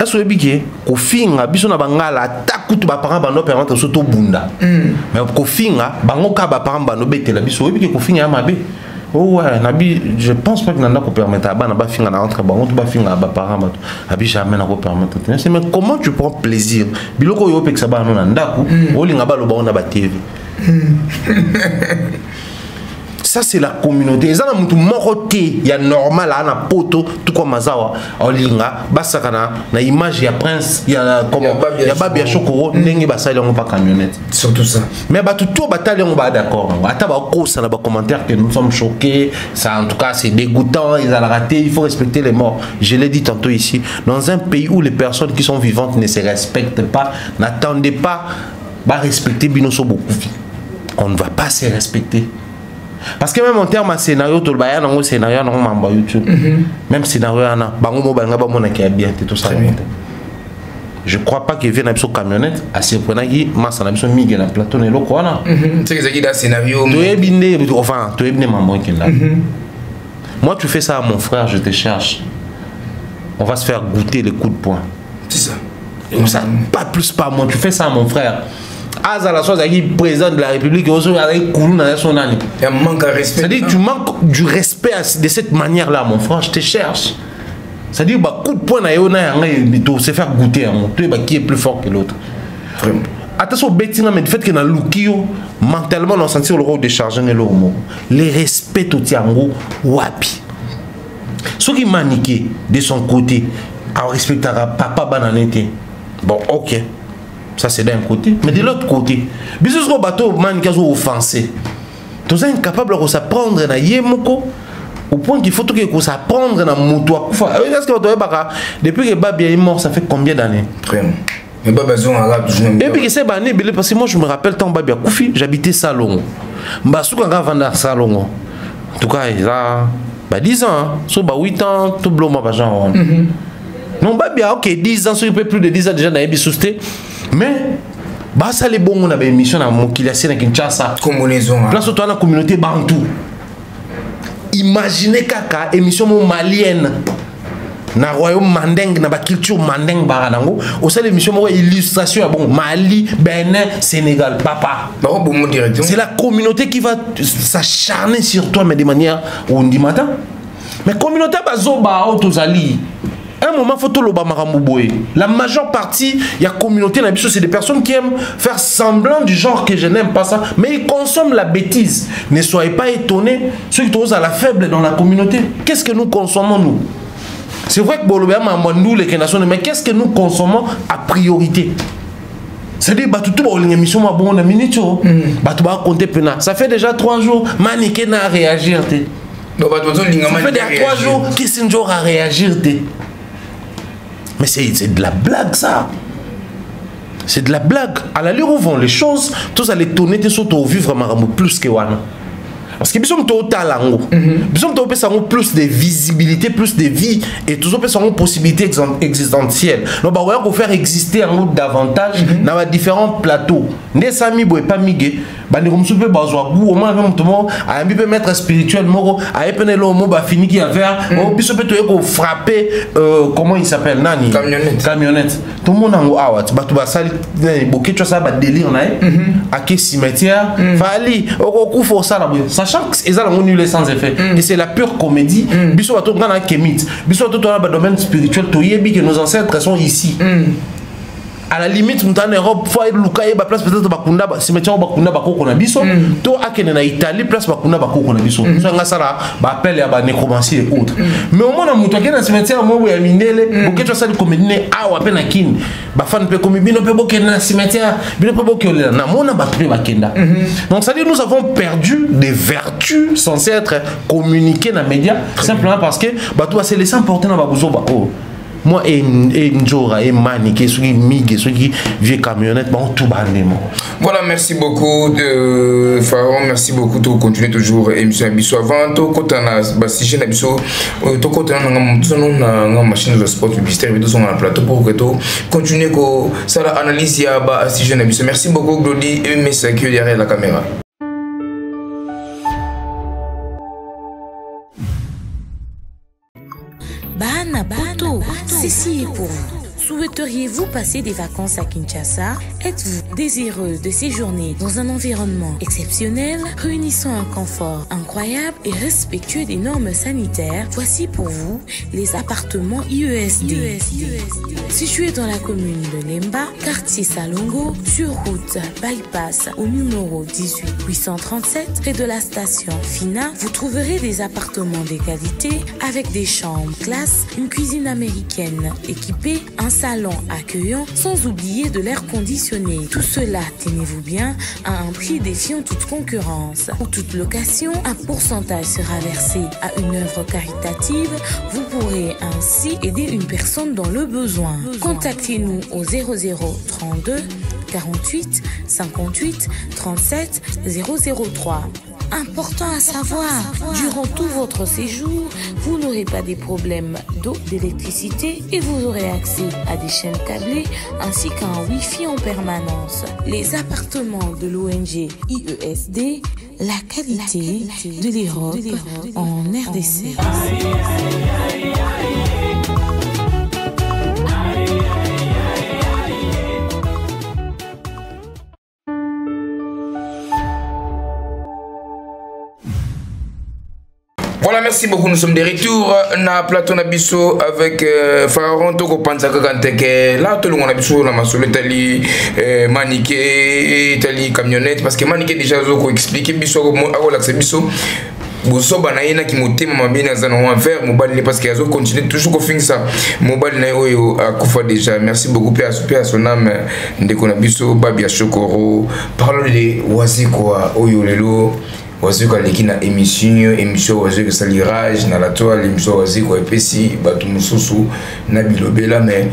Est-ce que au finga biso na bangala takutu ba parents bano permettre soto bunda. Mais au finga bango ka ba parents bano betela biso obi ko finga mabe. Oh ouais, nabi je pense pas que nanda ko permettre ba na ba finga na entre bango to ba finga ba parents bato. Abi jamais na ko permettre. Mais comment tu prends plaisir? Biloko yo peksa ba no na ndako, o linga ba lo ba na ba TV. ça c'est la communauté. Et ça na mutu moroté, il y a normal là na poto tout comme mazawa olinga basakana na image ya prince, il y a comment il y a Babia Chokoro ndenge basali on pas camionnette. Surtout ça. Mais bah tout batali on va d'accord. Ata ba ko ça na ba commentaire que nous sommes choqués, ça en tout cas c'est dégoûtant, ils ont raté, il faut respecter les morts. Je l'ai dit tantôt ici, dans un pays où les personnes qui sont vivantes ne se respectent pas, n'attendez pas bah respecter binoso beaucoup. On ne va pas se respecter. Parce que même en termes de scénario, tout le bayan dans le scénario dans YouTube, même scénario ana bango mo banga ba mona ki bien tout ça. Je crois pas qu'il vienne avec son camionnette à ce point là qui massa na biso miguel na plateau ne loko ana. C'est que ça qui da scénario. Tu es bindé enfin tu es bindé maman qui là. Moi tu fais ça à mon frère, je te cherche. On va se faire goûter les coups de poing. C'est ça. Comme ça pas plus pas moi, tu fais ça à mon frère. Aza la chose avec président de la République aussi avec Koulou dans son année. Il y a un manque de respect. C'est-à-dire tu manques du respect de cette manière-là, mon frère, je te cherche. C'est-à-dire bah coup de poing na yo na yanga se faire goûter mon tu bah qui est plus fort que l'autre. Vraiment. Attention betting mais du fait que na lukio mentalement on sentir le rôle de charger le mot. Les respects au tiango wapi. Ceux qui maniquent de son côté, on respectera papa bananete. Bon, OK. Ça c'est d'un côté, mais de l'autre côté, bisous au bateau man qui a offensé. Tous incapable de s'apprendre na yemoko au point qu'il faut tout que s'apprendre na moto akufa. Est-ce que vous baka depuis que Babia est mort, ça fait combien d'années? Vraiment. Mais Babia zon arabe toujours. Et puis que c'est bané parce que moi je me rappelle tant Babia Koufi, j'habitais Salongo. Mbasou quand vendre Salongo. En tout cas, il a 10 ans, sur 8 ans, tout bloma ba genre. Non Babia OK, 10 ans, sur plus de 10 ans déjà dans Ebisousté. Mais bah ça les bons on a une émission à Mokiliasi na Kinshasa combinaison place où tu as la communauté bantou. Imaginez kaka émission malienne na royaume mandeng na ba culture mandeng baranango au sein l'émission mo illustration bon Mali, Bénin, Sénégal papa. C'est la communauté qui va s'acharner sur toi mais de manière on dit matin. Mais communauté bazoba autozali. Un moment, il faut tout le bamaramouboé. La majeure partie, il y a communauté, c'est des personnes qui aiment faire semblant du genre que je n'aime pas ça, mais ils consomment la bêtise. Ne soyez pas étonnés, ceux qui sont à la faible dans la communauté. Qu'est-ce que nous consommons, nous? C'est vrai que Bolobé m'a mandou les nations, mais qu'est-ce que nous consommons à priorité? C'est-à-dire, ça fait déjà 3 jours, Maniké n'a réagi. Ça fait déjà 3 jours, Kissinger a réagi. Mais c'est de la blague ça. C'est de la blague. À l'allure où vont les choses, tous allez tourner tes sauts au vivre plus que Wana. Parce que nous sommes au talango. Nous sommes au plus de visibilité, plus de vie et tous aux possibilités existentielles. Donc on va faire exister en davantage dans différents plateaux. Ne sami boy pas migué. Bani comme soupe bazwa goût au moins un peu maître spirituel moro a épene le mot ba fini qui a vers au biso peut to frapper comment il s'appelle nani camionnette tout le monde en awat batu ba sali boké tu ça ba délire na à quel cimetière fali au coup faut ça là sachant que ils ont nul sans effet et c'est la pure comédie biso bato ngana kemit biso to na ba domaine spirituel to yebi que nos ancêtres sont ici. À la limite, nous en Europe, faut aller lukaye ba place peut-être bakunda ba cimetière bakunda bakoko na biso to akene na Italie place bakunda bakoko na biso so nga sala ba appel ya ba nécromancie et autres mais au moins na muto akena cimetière mo ya mindele boketo sali comédie awa pe na kin ba fan pe comme bino pe bokena cimetière bino pe bokolela na mona ba pe bakenda donc ça dit nous avons perdu des vertus censées être communiquées dans les médias simplement parce que ba tout va se laisser emporter dans ba buzo ba oh. Moi et Njora et Mani qui sont mig ceux qui vieux camionnettes bon tout bandement. Voilà, merci beaucoup de Pharaon, merci beaucoup de continuer toujours émission Abisso avant to kotana ba si na biso to kotana na machine de sport publicitaire vidéo sur le plateau pour que to continuer ko ça la analyse ya ba si jeune Abisso. Merci beaucoup Glody et messieurs qui derrière la caméra. Ceci est pour nous. Souhaiteriez-vous passer des vacances à Kinshasa? Êtes-vous Désireux de séjourner dans un environnement exceptionnel, réunissant un confort incroyable et respectueux des normes sanitaires, voici pour vous les appartements IESD. Situés dans la commune de Lemba, quartier Salongo, sur route Bypass au numéro 18 837, près de la station Fina, vous trouverez des appartements de qualité avec des chambres classe, une cuisine américaine équipée, un salon accueillant, sans oublier de l'air conditionné. Tout cela, tenez-vous bien, à un prix défiant toute concurrence. Pour toute location, un pourcentage sera versé à une œuvre caritative. Vous pourrez ainsi aider une personne dans le besoin. Contactez-nous au 0032 48 58 37 003. Important à savoir, durant tout votre séjour, vous n'aurez pas des problèmes d'eau, d'électricité et vous aurez accès à des chaînes câblées ainsi qu'à un Wi-Fi en permanence. Les appartements de l'ONG IESD, la qualité de l'Europe en RDC. Voilà, merci beaucoup. Nous sommes de retour na plateau Nabiso avec Pharaon Toko Panzaka Kanteke. Là, tout le monde a biso na masolo tali maniqué, tali camionnette parce que maniqué déjà zoko expliquer biso ako l'accès biso. Boso banaina ki motema mabina zana on faire mobile parce que azo continue toujours ko fin ça mobile na oyo akufa déjà. Merci beaucoup à son âme ndeko na biso Babia Chokoro. Parlons de Waziko oyo lelo. Waziko aleki na émission waziko salirage na la toile émission waziko epesi batu mususu na bilobela mais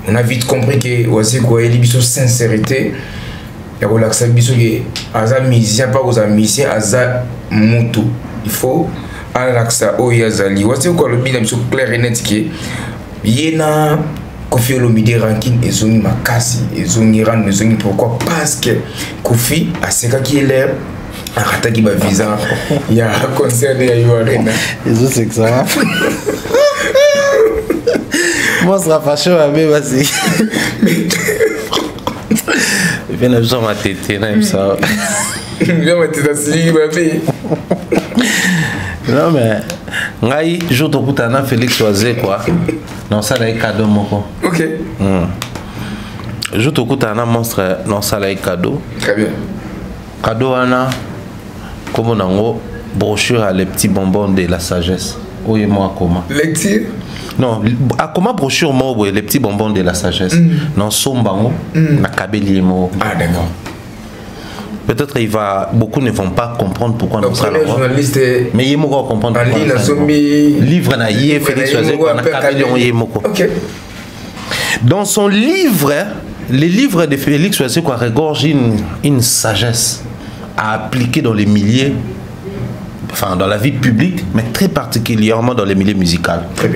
on a vite compris que waziko eli biso sincérité ya relaxa biso ke aza musicien pas aux musicien aza mutu il faut relaxa oyazali waziko lobi na biso clair et net que yena Kofi Olomide ranking ezongi makasi ezongi rendre ezongi pourquoi parce que Kofi aseka qui est l'air arataki ba visa ya concert de Arena. Ils c'est que ça. Moi sera fâché mais vas-y. Viens à besoin ma tête na ça. Viens ma tête asli bébé. Non mais ngai jour to kutana Félix Choisé quoi. Non ça là cadeau moko. OK. Jour to kutana monstre non ça là cadeau. Très bien. Cadeau ana comme on a brochure à les petits bonbons de la sagesse. Oui, moi comment? Lecture? Non, à comment brochure moi les petits bonbons de la sagesse? Non, sombango, na kabeli mo. Ah d'accord. Peut-être beaucoup ne vont pas comprendre pourquoi nous sommes journaliste. Mais il faut comprendre. Livre na yé Félix Choisé na kabeli on yé moko. OK. Dans son livre, les livres de Félix Choisé quoi regorge une sagesse à appliquer dans les milieux, enfin dans la vie publique, mais très particulièrement dans les milieux musicaux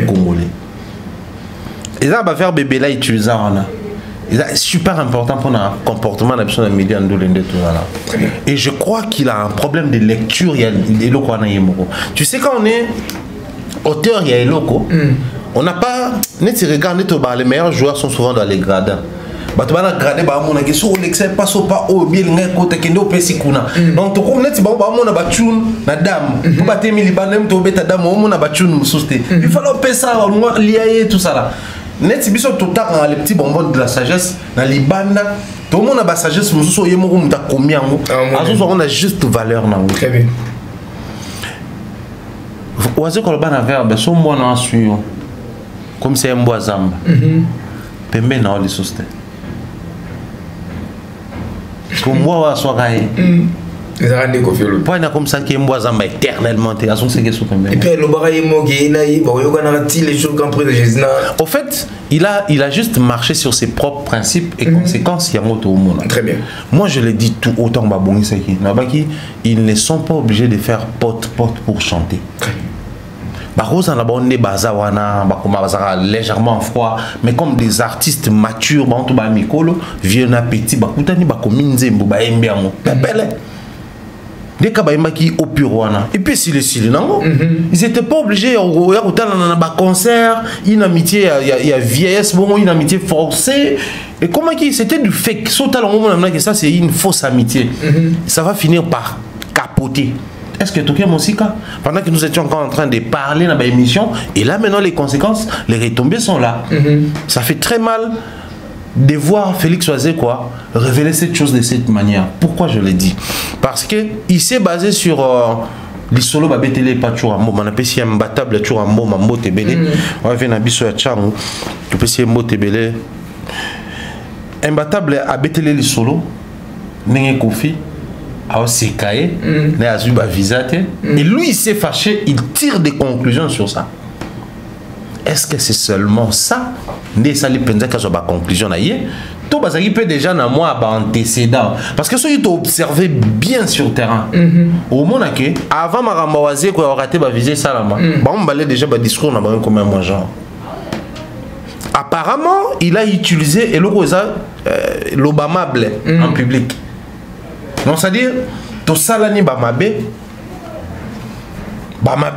congolais. Et ça va faire bébé là utiliser en c'est super important pour un comportement dans le milieu tout. Et je crois qu'il a un problème de lecture. Il y a tu sais quand on est auteur, il y a loco. On n'a pas net regarder les meilleurs joueurs sont souvent dans les gradins. Bato bana gradé ba mona ke so l'excès passe pas au bien ngai ko te kendo pesi kuna donc to ko net ba mona ba tune na dame to ba temi libanem to beta dame o mona ba tune mususte il faut pesa wa liaye tout ça là net biso to ta les petits bonbons de la sagesse na libanda to mona ba sagesse mususo yemo ko muta komiango azo on a juste valeur na très bien oise ko bana verbe so mona suyo comme c'est un bois zamba pembe na oli suste. Pour moi, soit gaé. Les arrêts de Kofi Olomide. Point comme ça qui est moi zamba éternellement. Et puis le baraye mogué naï, bon yoga narati les jours qu'en de Jésus. Au fait, il a juste marché sur ses propres principes et conséquences. Il y a moto au monde. Très bien. Moi je l'ai dit tout autant babongi saki. Nabaki, ils ne sont pas obligés de faire pote pour chanter. Barosa na bonne bazawana bakomazara légèrement froid mais comme des artistes matures bantu ba mikolo vieux appétit bakutani bakominze mbo ba embiango belle des kabaimba qui au puroana et puis si les nango ils étaient pas obligés ya kutana na ba concert une amitié il y a vieillesse bon une amitié forcée Et comment c'était du fake. Ça c'est une fausse amitié. Ça va finir par capoter. Est-ce que tu as mon cas? Pendant que nous étions encore en train de parler dans l'émission, et là maintenant les conséquences, les retombées sont là. Ça fait très mal de voir Félix Oisé révéler cette chose de cette manière. Pourquoi je l'ai dit? Parce que il s'est basé sur les solos babetele pas toujours ambo, on appelle ça imbattable toujours ambo, mambo tebele. On va venir biso ya changu, tu peux essayer mbo tebele. Imbattable abetele les solos, n'engé kofi. Alors c'est caillé, et lui il s'est fâché, il tire des conclusions sur ça. Est-ce que c'est seulement ça? Ne ça lui pense qu'à soit conclusion là tout parce qu'il peut déjà dans moi antécédent parce que ceux qui ont observé bien sur terrain au monde que avant Marambawaze quoi raté ba viser ça là on balait déjà ba discours na comme moi genre. Apparemment il a utilisé et l'obamable en public. Non, c'est-à-dire, tout ça là ni bamabe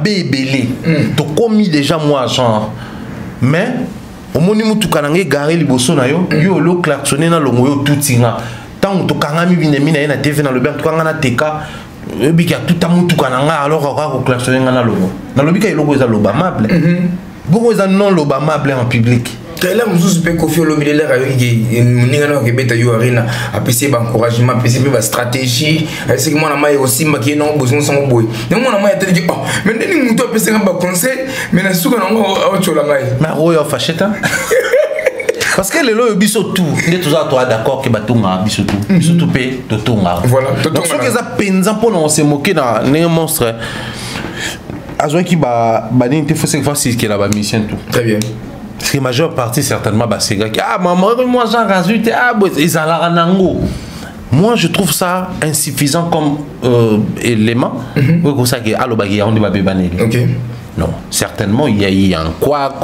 belé, tout commis déjà moi genre, mais au moment où tu kanangé garé liboso na yo, yo lo klaxonné na longo yo tout tinga, tant tu kangami binemina na TV na le bien tu kangana teka, bika tout amu tu kananga alors on va klaxonner na longo, na le bika logo za lobamable, beaucoup za non lobamable en public. Là, je suis confié au milieu de l'air avec encouragement, stratégie. C'est que moi, je aussi besoin de son boy. Mais moi, je dit, oh, mais je un conseil, mais je suis parce que les lois biso tout, les tous toi d'accord que batunga biso tout paye totunga. Voilà. Donc ce que ça pensa pour nous se moquer dans les monstres. Azo qui il faut savoir si qu'il a ba mission tout. Très bien. Parce que la majeure partie, certainement, c'est gars qui maman, moi, j'en rajoute, ils ont moi, je trouve ça insuffisant comme élément. Pour ça, non, certainement, il y a un quoi,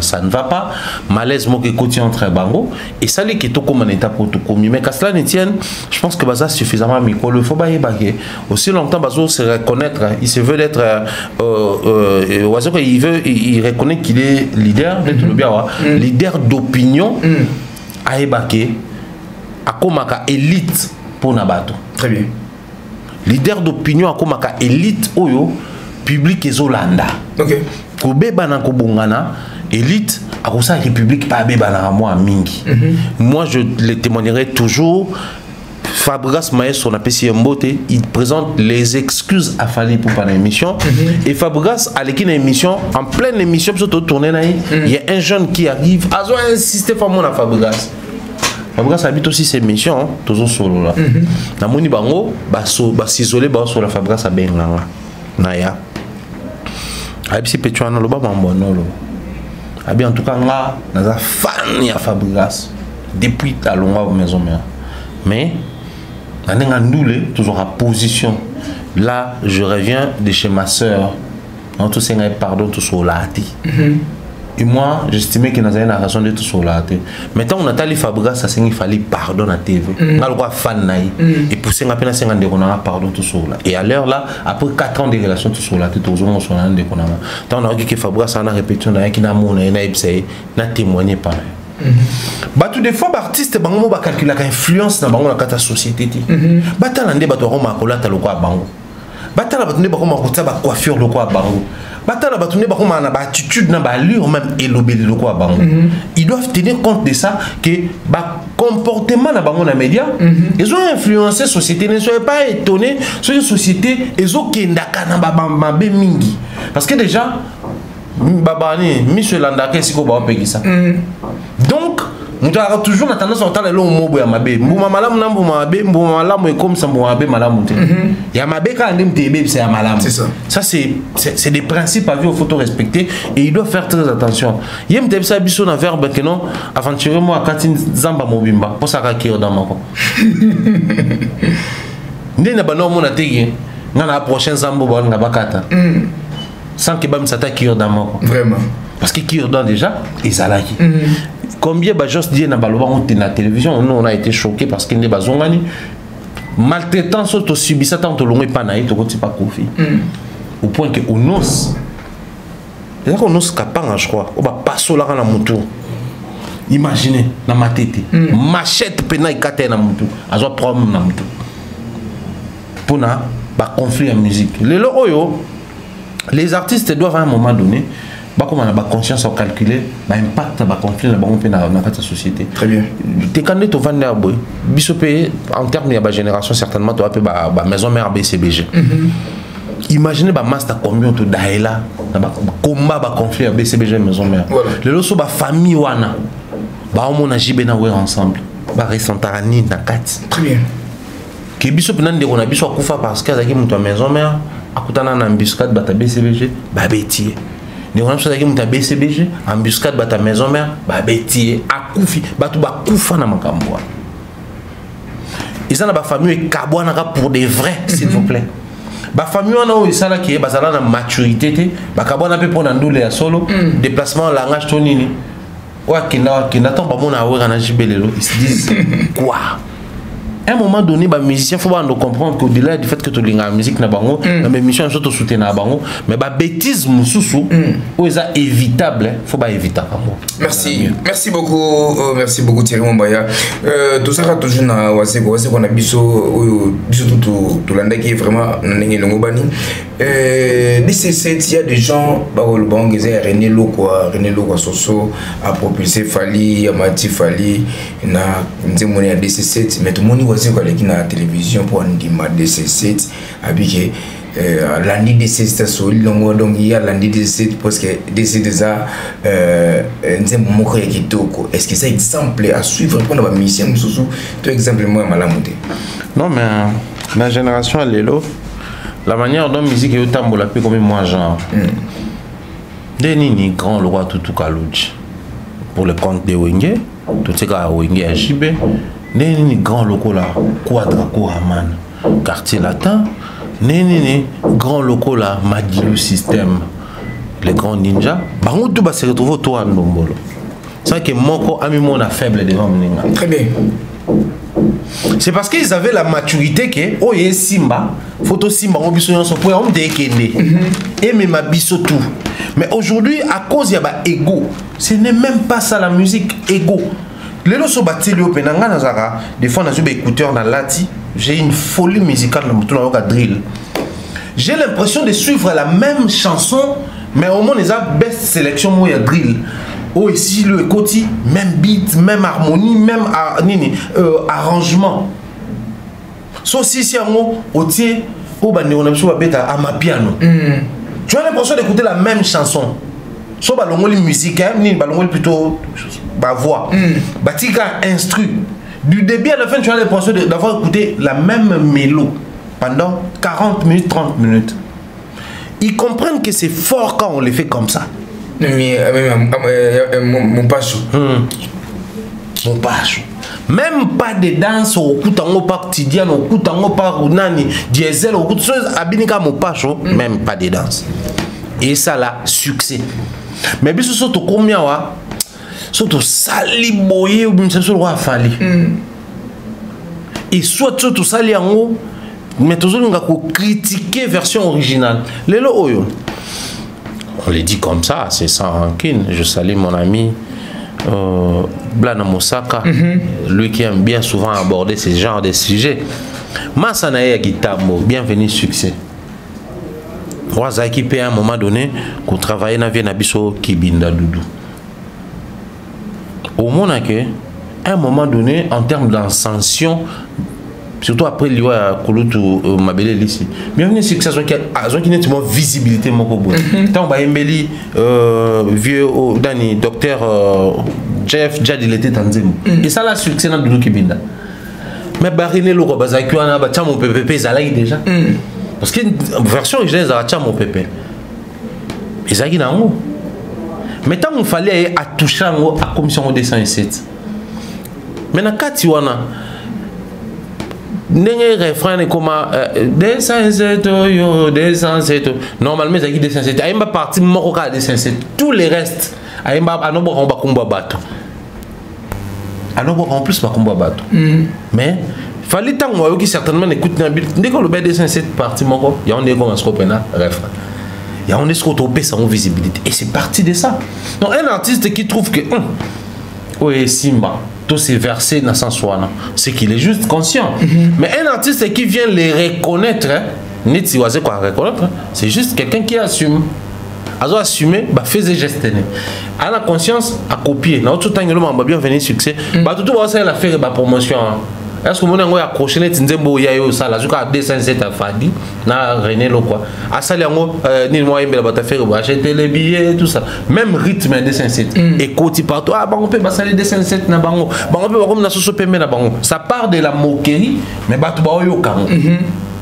ça ne va pas. Malaise, moi, qui continue entre bango. Et ça, les qui est comme un état pour tout commis. Mais qu'à cela ne tienne, je pense que ça suffisamment micro. Il faut pas y baguer. Aussi longtemps, Bazo se reconnaître. Il se veut être. Il reconnaît qu'il est leader, leader d'opinion. À ébaquer. À Komaka élite pour Nabato. Très bien. Leader d'opinion à Komaka élite Oyo. Public et Zolanda. Ok. Kobeba na kobongana élite à la République pas beba na moi mingi. Moi je le témoignerai toujours. Fabregas Maes on appelle si Mbote, il présente les excuses à Fali pour pas l'émission et Fabregas à l'équipe émission en pleine émission pour tourner là, il y a un jeune qui arrive a insisté fort à Fabregas. Fabregas habite aussi ses missions toujours solo là. Na moni bango ba s'isoler ba sur la Fabregas a benga. Naya. Si tu as un loba mambono. En tout cas, là, on a fan de Fabregas depuis la longue maison. Mais, on a toujours à position. Là, je reviens de chez ma soeur. On tous pardon tout sur la et moi, j'estimais qu'il y avait une raison de tout sur la tête. Maintenant, on a tali Fabregas, ça il fallait pardon à TV. On a le droit fan naï. Et pour 50 ans, on a pardon tout sur la. Et à l'heure là, après 4 ans de relation tout sur la tête, on a un de qu'on a. Tant on a dit que Fabregas a répété, on a qui n'a mon n'a témoigné pareil. Bah tout des fois artiste bango ba calculer l'influence dans bango la société. Bah talande ba to roma kola ta lokwa bango. Bah talande ba tunde ba roma kota ba coiffure lokwa bango. Batala batune ba kuma na ba attitude na ba allure même élobé le quoi bango. Ils doivent tenir compte de ça que ba comportement na bango na média ils ont influencé société. Ne soyez pas étonnés sur une société ils ont kendaka na ba bambe mingi parce que déjà babani monsieur Landaka siko ba pekisa. Donc nous avons toujours la tendance à entendre le mot boya mabe. Mbuma malamu na mbuma mabe, mbuma malamu est comme ça mbuma mabe malamu te. Ya mabe quand on dit c'est malamu. C'est ça. Ça c'est des principes à vie au photo respecter et il doit faire très attention. Yem te ça biso na verbe que non aventurer moi katin zamba mobimba pour ça ka dans mako. Ndena bano mona tege na la prochaine zambo ba nga bakata. Sans que bam s'attaque dans mako. Vraiment. Parce que qui dans déjà ils alaki. Combien de gens disent na baloba on na télévision, nous on a été choqués parce qu'il n'est pas zongani maltraitance auto subi ça tant longue pas naï to pas confi au point que on ose là on ose capang je crois on va pas sola na mutu Imaginez, dans ma tête. Machette pena ikate na mutu. Azo problème na mutu. Pour na ba conflit en musique. Les artistes doivent à un moment donné comme on a conscience à calculer l'impact de conflit dans la société. Très bien. Tu es candidat au Vendée Bissopé en termes de génération certainement tu as la maison mère BCBG. Imaginez ba master combien tu daïla combat ba conflit à BCBG maison mère. Les loso ba famille wana ba on a jibé na ensemble ba resantarani na kati. Très bien. Que Bissopé nande on a biso kufa parce que azaki mutu maison mère akutana na embuscade bata BCBG ba bétier. Ni on a besoin d'aller monter BCBG embuscade bata maison mère ba bétier akufi batu ba kufa na makambo. Ils ont ba famille kabwana pour des vrais s'il vous plaît. Ba famille on a ça là qui est basala na maturité té ba kabwana pe pona ndule ya solo déplacement langage tonini. Wa kinda ton ba mona wa na jibelelo ils se disent quoi. À un moment donné, les musiciens, il faut comprendre qu'au-delà du fait que tu as la musique, la mission est soutenue, mais la bêtise, c'est évitable. Il faut pas éviter. Merci. Merci beaucoup Thierry Mombaya. Tout ça, toujours dans Waseko, on a biso tout l'année qui est vraiment il y a des gens, René Lokwa, Soso, a propulsé Fali, Amati Fali, na Nzemoni à DC7, mais tout le monde c'est quoi qui na télévision pour un dimanche DC7 avec l'année DC7 sur longo donc il y a l'année DC7 parce que DC déjà nzembo qui toko est-ce que c'est exemple à suivre pour la mission sous tout exemple moi malamuté non mais ma génération elle est là la manière dont musique est autant la plus comme moi genre Denini grand le roi Tutu Kalouch pour le compte de Wenge tout ce qu'a Wenge à JB Nenini grand loco là, Quadra Koraman, quartier latin. Nenini grand loco là, Madilu système, les grands ninjas. Bah on tout va se retrouver autour de Ndombolo. C'est que Moko a mis mon faible devant Mninga. Très bien. C'est parce qu'ils avaient la maturité que oh yé Simba, photo Simba on biso son point on dékende. Et mais ma biso tout. Mais aujourd'hui à cause il y a ba ego, ce n'est même pas ça la musique ego. Les lots sont bâtis au Penanga Nazara. Des fois, on a des écouteurs dans l'ati. J'ai une folie musicale dans mon drill. J'ai l'impression de suivre la même chanson, mais au moins, les best sélection, moi, il y a drill. Oh, ici, le côté, même beat, même harmonie, même arrangement. Sauf si c'est un mot, au tiers, on a à ma piano. Tu as l'impression d'écouter la même chanson. So balongoli musique ni balongoli plutôt ba voix batika instru du début à la fin tu as l'impression d'avoir écouté la même mélodie pendant 40 minutes 30 minutes. Ils comprennent que c'est fort quand on les fait comme ça. Mais mon pacho mon pacho même pas de danse au kutango par quotidien au kutango par nani diesel au coup de choses abinika mon pacho même pas de danse et ça là succès. Mais bien surtout combien wa surtout sali boye ou bien c'est sur roi fali et soit surtout sali en haut mais toujours on va critiquer version originale les lo oyo on les dit comme ça c'est sans rancune. Je salue mon ami Blana Mosaka lui qui aime bien souvent aborder ce genre de sujets. Masanae Gitamo bienvenue succès. Qui peut à un moment donné qu'on travaille dans la biso Kibinda Doudou. Au moment que, à un moment donné, en termes d'ascension, surtout après l'IOA Kouloutu Mabele ici, bienvenue si que ça soit qui n'est pas visibilité mon cobo. Tant bah embelli vieux Dani docteur Jeff Jadi l'été tanzim. Et ça là succès dans Doudou Kibinda. Mais Barine le Robazaki on a battu mon PPP Zalaï déjà. Parce que version originale c'est mon pépé. Et ça qui n'a pas. Mais tant qu'il fallait à toucher à commission de 207. Maintenant quand tu as un refrain comme 207 yo 207 normalement ça qui 207 a pas parti moko 207 tous les restes a pas anobo on va combat bateau. Anobo en plus pas combat bateau. Mais fallait tant moi qui certainement écoute na bil dès que le B207 parti moko il y a on est comme un scopena refrain il y a on est scotopé sans visibilité et c'est parti de ça donc un artiste qui trouve que oui, Simba, tous ces versets dans son soin, c'est qu'il est juste conscient. Mais un artiste qui vient les reconnaître, c'est juste quelqu'un qui assume. Azo assumer, bah faisait geste. À la conscience, à copier. Dans tout temps, il y a bien venu succès. Bah tout va faire la faire la promotion. Est-ce que mon a accroché les Tinzembo Yayo ça la jusqu'à 207 à Fadi na René lo quoi. À ça les ngo ni moi il va faire acheter les billets tout ça. Même rythme 207. Et côté partout ah bah on peut passer les 207 na bango. Bah on peut comme na soso pembe na bango. Ça part de la moquerie mais bah tout ba yo kan.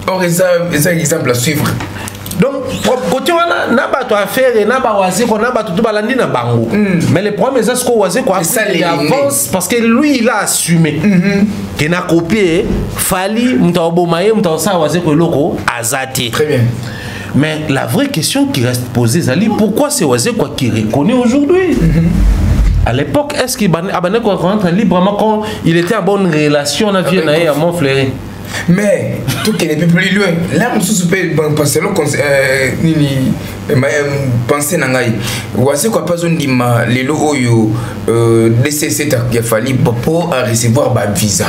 Or ça exemple à suivre. Donc, côté on n'a pas à faire et n'a pas oisé qu'on n'a pas tout balandi na bango. Mais le problème c'est ce qu'on oisé quoi. Il avance parce que lui il a assumé. Qu'il a copié, fali, m'tabo maye, m'tabo ça oisé que loko azati. Très bien. Mais la vraie question qui reste posée, Zali, pourquoi c'est oisé quoi qui reconnaît aujourd'hui? À l'époque, est-ce qu'il abandonne quoi rentre librement quand il était en bonne relation on a vu naé à Montfleury? Mais tout qui n'est plus loin. Là, on se peut penser penser nangai. Voici quoi pas on dit ma les lots yo DCC il a fallu pour recevoir ba visa.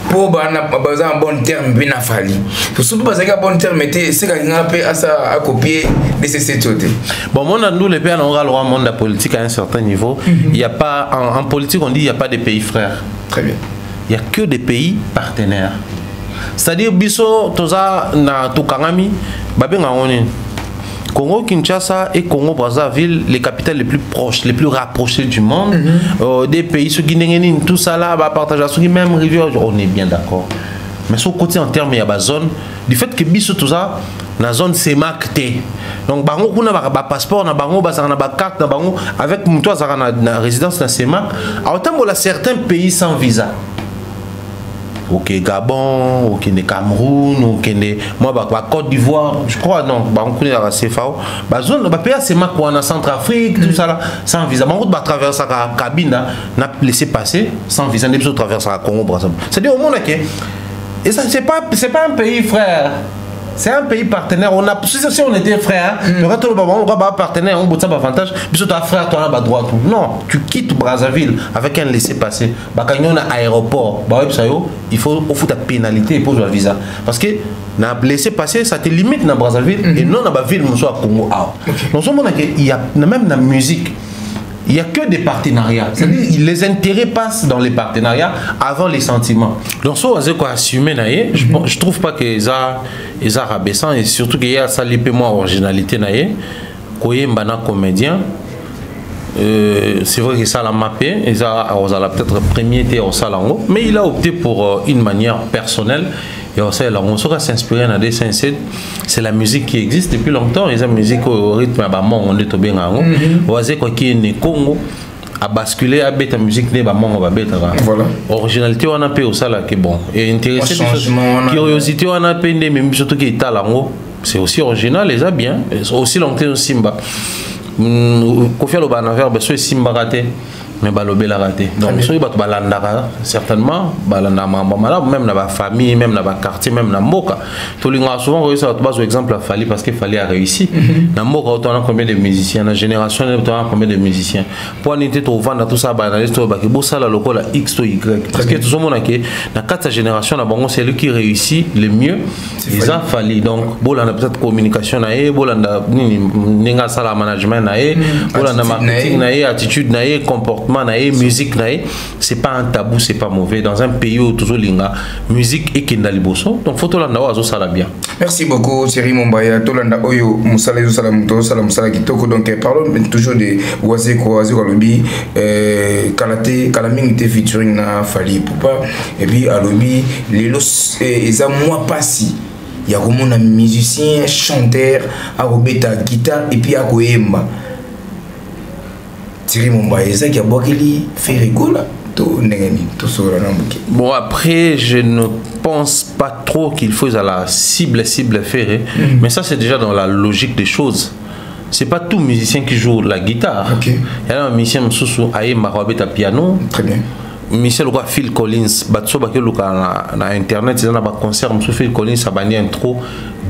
Pour un bon terme bien fallu. Pour surtout parce qu'un bon terme était c'est qu'on a fait à copier DCC tout. Bon, moi nous les pays on a le monde de la politique à un certain niveau. Il y a pas en politique on dit il y a pas de pays frères. Très bien. Il y a que des pays partenaires. C'est-à-dire biso toza na tukangami babenga ngoni Congo Kinshasa et Congo Brazzaville les capitales les plus proches les plus rapprochées du monde des pays ceux qui n'engagent tout ça là va partager ceux qui même rivière on est bien d'accord mais sur côté en termes il y a zone du fait que biso toza na zone CEMAC donc bango kuna ba passeport na bango ba na ba carte na bango avec muto za na résidence na CEMAC autant que certains pays sans visa. Ok Gabon, ok ne Cameroun, ok ne moi bah Côte d'Ivoire, je crois non, bah on connaît la CFAO, bah zone bah pays c'est ma quoi en Centrafrique tout ça là sans visa, bah on va traverser la cabine là, n'a laissé passer sans visa, n'est pas traverser la Congo Brazzaville. C'est-à-dire au monde ok, et ça c'est pas un pays frère. C'est un pays partenaire. On a, si on était frères, le reste on va partenaire, on a avantage. Puis toi frère, toi là droit tout. Non, tu quittes Brazzaville avec un laissez-passer. Bah quand on a aéroport, bah il faut ta pénalité et poser un visa. Parce que na laissez-passer, ça te limite dans Brazzaville et non dans la ville où à Congo. Donc ce moment il y a même dans la musique. Il n'y a que des partenariats. C'est-à-dire les intérêts passent dans les partenariats avant les sentiments. Donc, ça, c'est quoi assumer, je ne trouve pas qu'ils ont rabaissant et surtout qu'il y a ça moins originalité. Quand il y a un comédien, c'est vrai que ça l'a mappé, ils ont peut-être premier été au salon, mais il a opté pour une manière personnelle. Et on va s'inspirer dans des sincères. C'est la musique qui existe depuis longtemps. Il y a une musique au rythme on est bien on va dire quoi qui est né Congo à basculer à bête musique né on va bête voilà originalité on a peu au ça là qui bon et intéressé curiosité on a peu mais surtout qui est talango c'est aussi original les a bien aussi longtemps Simba Kofi Aloba na verbe soit Simba raté mais balobé la raté donc ceux qui balandara certainement balanda même dans la famille même dans le quartier même dans Mboka tout le monde souvent réussi à base exemple à Fali parce que Fali a réussi dans Mboka on a combien de musiciens la génération on a combien de musiciens pour n'était au vendre tout ça banaliste au baki bossa la local X ou Y parce que tout le monde a que dans quatre générations la bango c'est lui qui réussit le mieux ils ont Fali donc bolanda peut-être communication naé bolanda ninga sala management naé bolanda marketing naé attitude naé comportement musique c'est pas un tabou c'est pas mauvais dans un pays où toujours linga musique et kindaliboso donc photo landa ozo sala bien. Merci beaucoup Thierry Mombaya tolanda oyo musala yo sala muto sala musala kitoko donc parlons toujours de Oisé Alobi Kalate Kalaming était featuring na Fali Poupa et puis Alobi les los eza moi passi il y a comme un musicien chanteur à robeta guitare et puis à koemba bon après je ne pense pas trop qu'il faut à la cible ferrée mais ça c'est déjà dans la logique des choses c'est pas tout musicien qui joue la guitare il y a un musicien sous aïe marabeta piano très bien Michel ou Phil Collins batso bakeluka na internet ils ont un concert monsieur Phil Collins a banni intro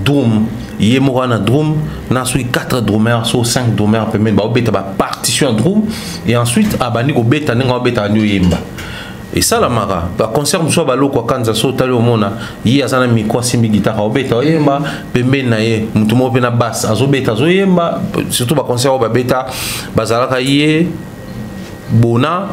drum yemo na drum na sui 4 drummers so 5 drummers permet ba obeta ba partition drum et ensuite a banni ko beta nga obeta nyo yemba et ça la mara ba concert monsieur ba loko kanza so tali o mona yi azana micro simbi guitare obeta yemba pembe na ye mutu mo pe na basse azobeta zo yemba surtout ba concert ba beta bazalaka yé Bona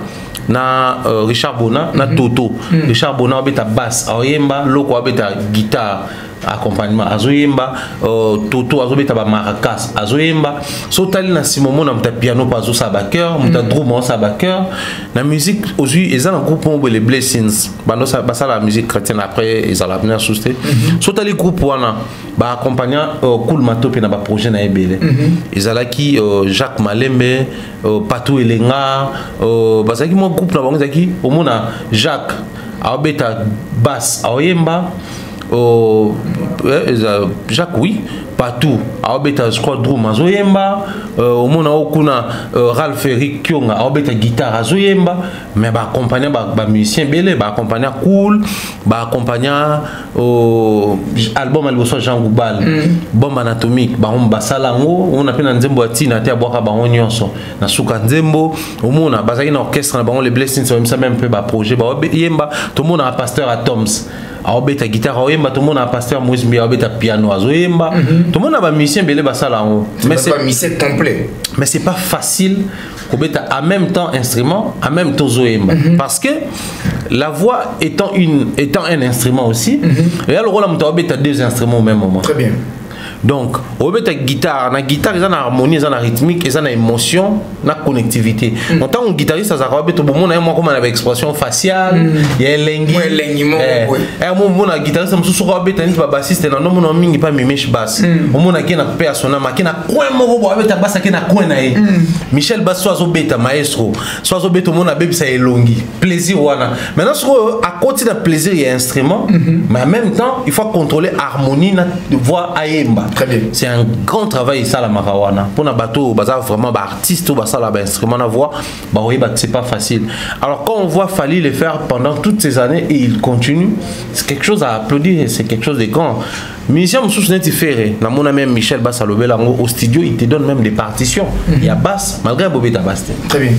na Richard Bona na Toto Richard Bona obeta basse oyemba loko obeta guitare accompagnement azoyemba Toto azobeta ba maracas azoyemba so tali na simomo na mta piano pa zo sa ba cœur mta drum sa ba cœur na musique aujourd'hui ils ont un groupe on les Blessings bando ça la musique chrétienne après ils allaient venir souster so tali groupe wana ba accompagnant Cool Matope na ba projet na ebele ils allaient qui Jacques Malembe Patou Elenga bazaki mo groupe na bango zaki omona Jacques abeta basse oyemba Jacques oui partout abeta je crois drum azoyemba omona okuna Ralph Eric Kyonga abeta guitare azoyemba mais ba accompagner ba musicien belé ba accompagner Cool ba accompagner album alboso Jean Goubal bombe anatomique ba on basalango on appelle nzembo atina te aboka ba nyonso na suka nzembo omona bazaki na orchestre na bango les Blessings même peu ba projet ba yemba tout le monde a pasteur Atoms aobeta guitare oyemba tout le monde a pasteur Moïse Mbi aobeta piano azoyemba tout le monde a ba musicien belé basala en mais c'est pas musicien complet mais c'est pas facile kobeta en même temps instrument en même temps zoyemba parce que la voix étant un instrument aussi et alors on a obeta deux instruments au même moment très bien donc obeta guitare ils ont harmonie ils ont rythmique ils ont émotion na connectivité en tant que guitariste ça va beto bon on moi comme on avait expression faciale il y a l'engagement mon guitariste me sous obeta ni bassiste na no mon mingi pas mimesh basse au mon na persona makina coin mo bo obeta basse na coin na Michel Bass soit obeta maestro soit obeta mon bébé ça elongi plaisir wana maintenant à côté de plaisir il y a instrument mais en même temps il faut contrôler harmonie na voix ayemba. C'est un grand travail ça la marawana pour na bateau bazar vraiment ba artiste ou ba ça la ba instrument na voix ba oui ba c'est pas facile alors quand on voit Fally le faire pendant toutes ces années et il continue c'est quelque chose à applaudir c'est quelque chose de grand musicien me soutient ferré na mon ami Michel Bass alobela au studio il te donne même des partitions il y a basse malgré bobeta basse très bien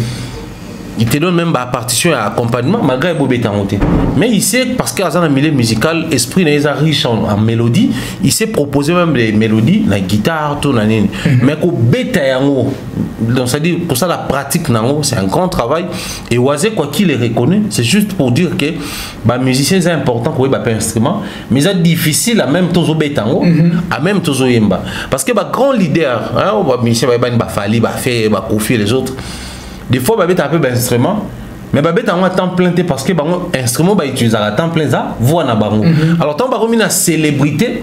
il te donne même la partition et accompagnement malgré Bobeta monté. Mais il sait, parce qu'il y a un milieu musical, esprit n'est riche en mélodie, il sait proposer même des mélodies, la guitare, tout la ligne. Mais qu'au bêta yango, donc c'est-à-dire pour ça la pratique c'est un grand travail. Et Oazé, quoi qu'il les reconnaît, c'est juste pour dire que bah musicien c'est important pour les instruments, mais c'est difficile à même tous au bêta à même tous au yemba. Parce que bah grand leader, hein, musicien bah Fally, bah fait, bah confier les autres. Des fois, il y a un peu d'instruments, mais il y a un temps plein parce que l'instrument est utilisé à temps plein, voix na bango. Alors, tant que la célébrité,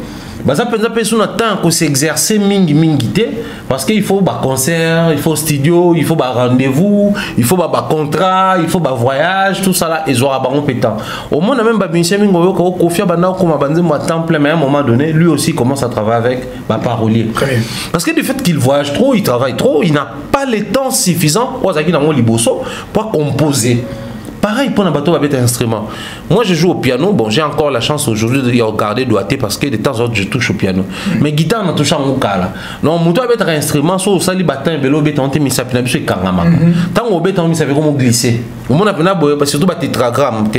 ça peut être temps qu'on s'exercer parce qu'il faut un concert, il faut studio, il faut un rendez-vous, il faut un contrat, il faut un voyage, tout ça là, ils ont un pétant. Au moins, même un musicien qui a temps plein, mais à un moment donné, lui aussi commence à travailler avec un parolier. Parce que du fait qu'il voyage trop, il travaille trop, il n'a pas le temps suffisant pour composer. Pareil pour un bateau avec un instrument. Moi je joue au piano, bon j'ai encore la chance aujourd'hui de regarder doigté parce que de temps en temps je touche au piano. Mais guitare m'a touché en mukala. Non, mon avec un instrument, soit au sali batin vélo béton mis ça pina biso karama. Tant au béton mis ça veut comment glisser. Au monde appena parce surtout tétragramme,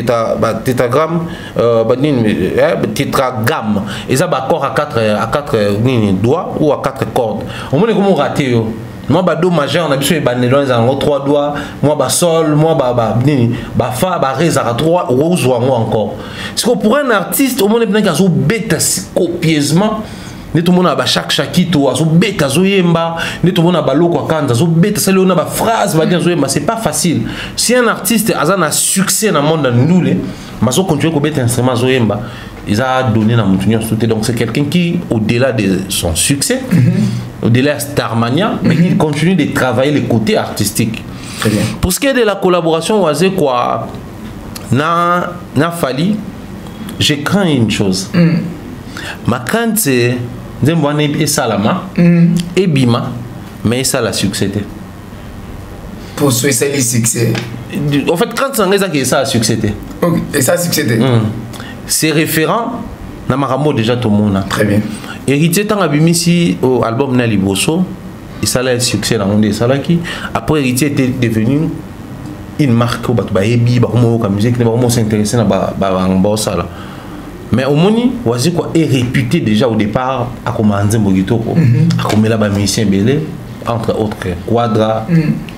tétragramme tétragramme. Et ça accord à 4 doigts ou à 4 cordes. Au monde comment rater yo. Moi ba do majeur on a besoin banelons en 3 doigts moi ba sol moi ba fa ba ré à 3 ou encore c'est que pour un artiste au monde est bien zo bêta copieusement ne tout le monde a chaque chakito zo bêta zo yemba ne tout le monde a baloko kanza zo bêta ça on a ba phrase va dire zo yemba c'est pas facile si un artiste a un succès dans le monde nous les mais zo continuer ko bêta instrument zo yemba ils a donné dans mon donc c'est quelqu'un qui au-delà de son succès au-delà de Starmania, mais il continue de travailler les côtés artistiques. Très bien. Pour ce qui est de la collaboration, Oazé quoi, na Fally, je crains une chose. Ma crainte c'est de et Salama et Bima, mais ça la succédé. pour souhaiter le succès. En fait, quand ça a succès. Ok, et ça a succès. C'est référent. Namaramo déjà tout le monde. Très bien. Héritier tant abimisi au album Nali Bosso, et ça a un succès dans le monde Salaki. Après Héritier était devenu une marque au bateau comme musique, ne s'intéresser à ça là. Mais au moni, Wazé quoi est réputé déjà au départ à commander Mogito, à comme la musicien belé entre autres Quadra,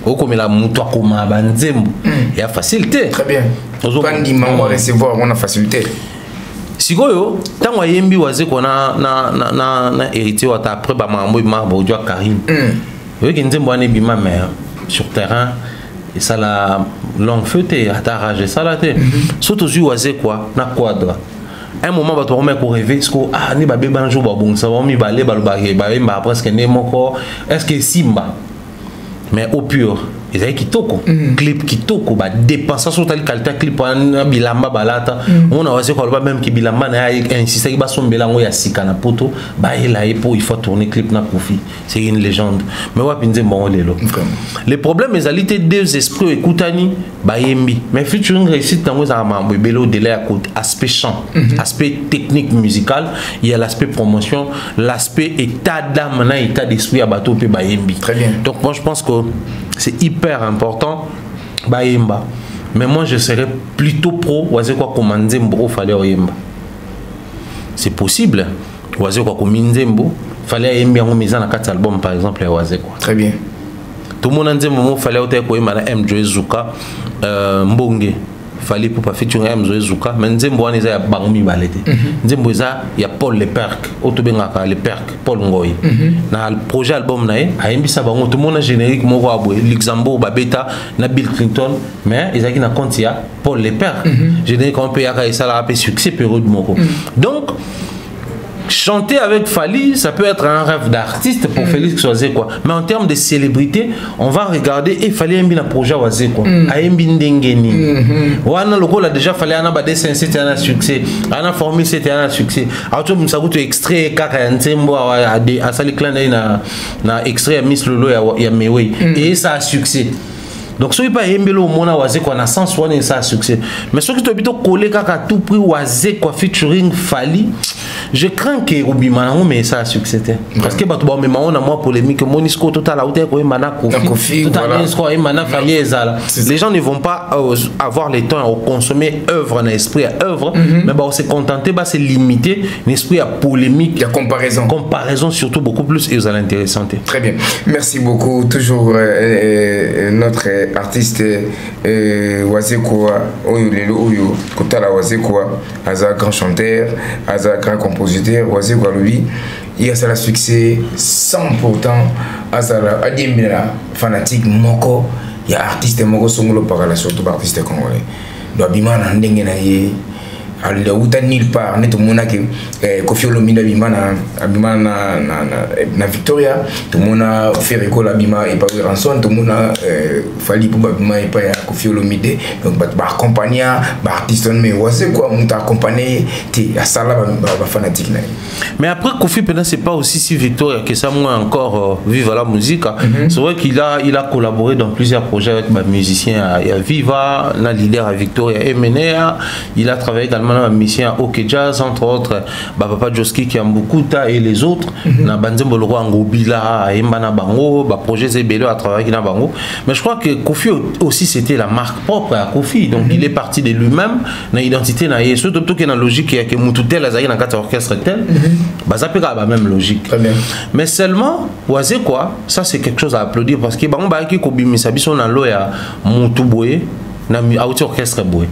ou comme la moutoua comme Banzembo, il y a facilité. Très bien. Quand on va recevoir, on a facilité. Si go tant wa yembi Wazé qu'on a hérité ou après ba mambo marbo doit Karim. Oui qui nzembo ane bima mais sur terrain et ça la longue feuté à t'arranger ça là té. Surtout ju Wazé quoi na Quadra. Un moment va te remettre au rêver ce que ah ni ba beba un jour ba bon ça va mi balé ba presque né moko est-ce que simba mais au pur ils avaient kitoko clip kitoko ba dépenser sur telle qualité clip en bilamba balata on a aussi quoi même qui bilamba na insister ba son belango ya sikana poto ba ila epo il faut tourner clip na Kofi c'est une légende mais wa pinze bon lelo les problèmes les alités deux esprits écoutani ba yembi mais featuring réussite tango za mambo belo délai à côté aspect chant aspect technique musical il y a l'aspect promotion l'aspect état d'âme na état d'esprit à bateau pe ba yembi très bien donc moi je pense que c'est hyper important Bayemba mais moi je serais plutôt pro Wazé quoi commander Mbo fallait Oyemba c'est possible Wazé quoi commander Mbo fallait Oyemba en mise en 4 albums par exemple Wazé quoi très bien tout le monde a dit Momo fallait Oyemba na M Zuka Mbonge fallait pour pas featuring M Zuka mais Nzembo on ya bangomi balete Nzembo za ya Paul Le Perc autobengaka Le Perc Paul Ngoy na le projet album na a embisa bango tout monde générique moko abwe Luxembourg babeta na Bill Clinton mais ezaki na compte ya Paul Le Perc générique on peut ya ça la succès période moko donc chanter avec Fally, ça peut être un rêve d'artiste pour Félix Wazé quoi. Mais en termes de célébrité, on va regarder et Fally un projet Wazé quoi. Aimbi ndengeni. Wana logo là déjà Fally ana ba dessin c'était un succès. Ana formule c'était un succès. Auto msakuto extrait kaka ntembo a sali clan na extrait Miss Lolo ya Mewe et ça a succès. Donc ce n'est pas Embelo Mona Wazé quoi na sens one et ça a succès. Mais ce qui te bito collé kaka tout prix Wazé quoi featuring Fally. Je crains que Rubimana mais ça a succès parce que bato ba mais on a moi polémique Monisco total auto ko mana Kofi total Monisco et mana Fally ezala. Les gens ne vont pas avoir le temps à consommer œuvre na esprit à œuvre mais bah on se contenter bah c'est limiter l'esprit à polémique la comparaison surtout beaucoup plus et aux intéressante. Très bien. Merci beaucoup toujours notre artiste Wazé quoi oyo lelo oyo kotala Wazé quoi aza grand chanteur aza grand compositeur Wazé quoi lui il a ça le succès sans pourtant azala adimina fanatique moko ya artiste moko songolo par surtout artiste congolais do bimana ndenge na ye alors uta nulle part net mona que Kofi Olomide bimana na Victoria tout mona faire école bima et pas rançon tout mona Fally pour bima et pas Kofi Olomide donc ba accompagner ba artiste mais Wazé quoi on t'a accompagné ti à ça là ba fanatique na. Mais après Kofi Pena c'est pas aussi si Victoria que ça moi encore Viva la musique c'est vrai qu'il a collaboré dans plusieurs projets avec ma musicien il y a Viva la leader à Victoria MNA il a travaillé également un musicien OK Jazz entre autres Papa Joski qui a beaucoup et les autres na Banzembo le roi Ngobila Embana Bango ba projet Zebelo à travailler na Bango mais je crois que Kofi aussi c'était la marque propre à Kofi donc il est parti de lui-même na identité na yeso tout que na logique que Mututel azaki na 4 orchestre tel bazapeka ba même logique. Très bien. Mais seulement Wazé quoi ça c'est quelque chose à applaudir parce que bango ba ki ko bimisa biso na loya Mutu boye na auto orchestre boye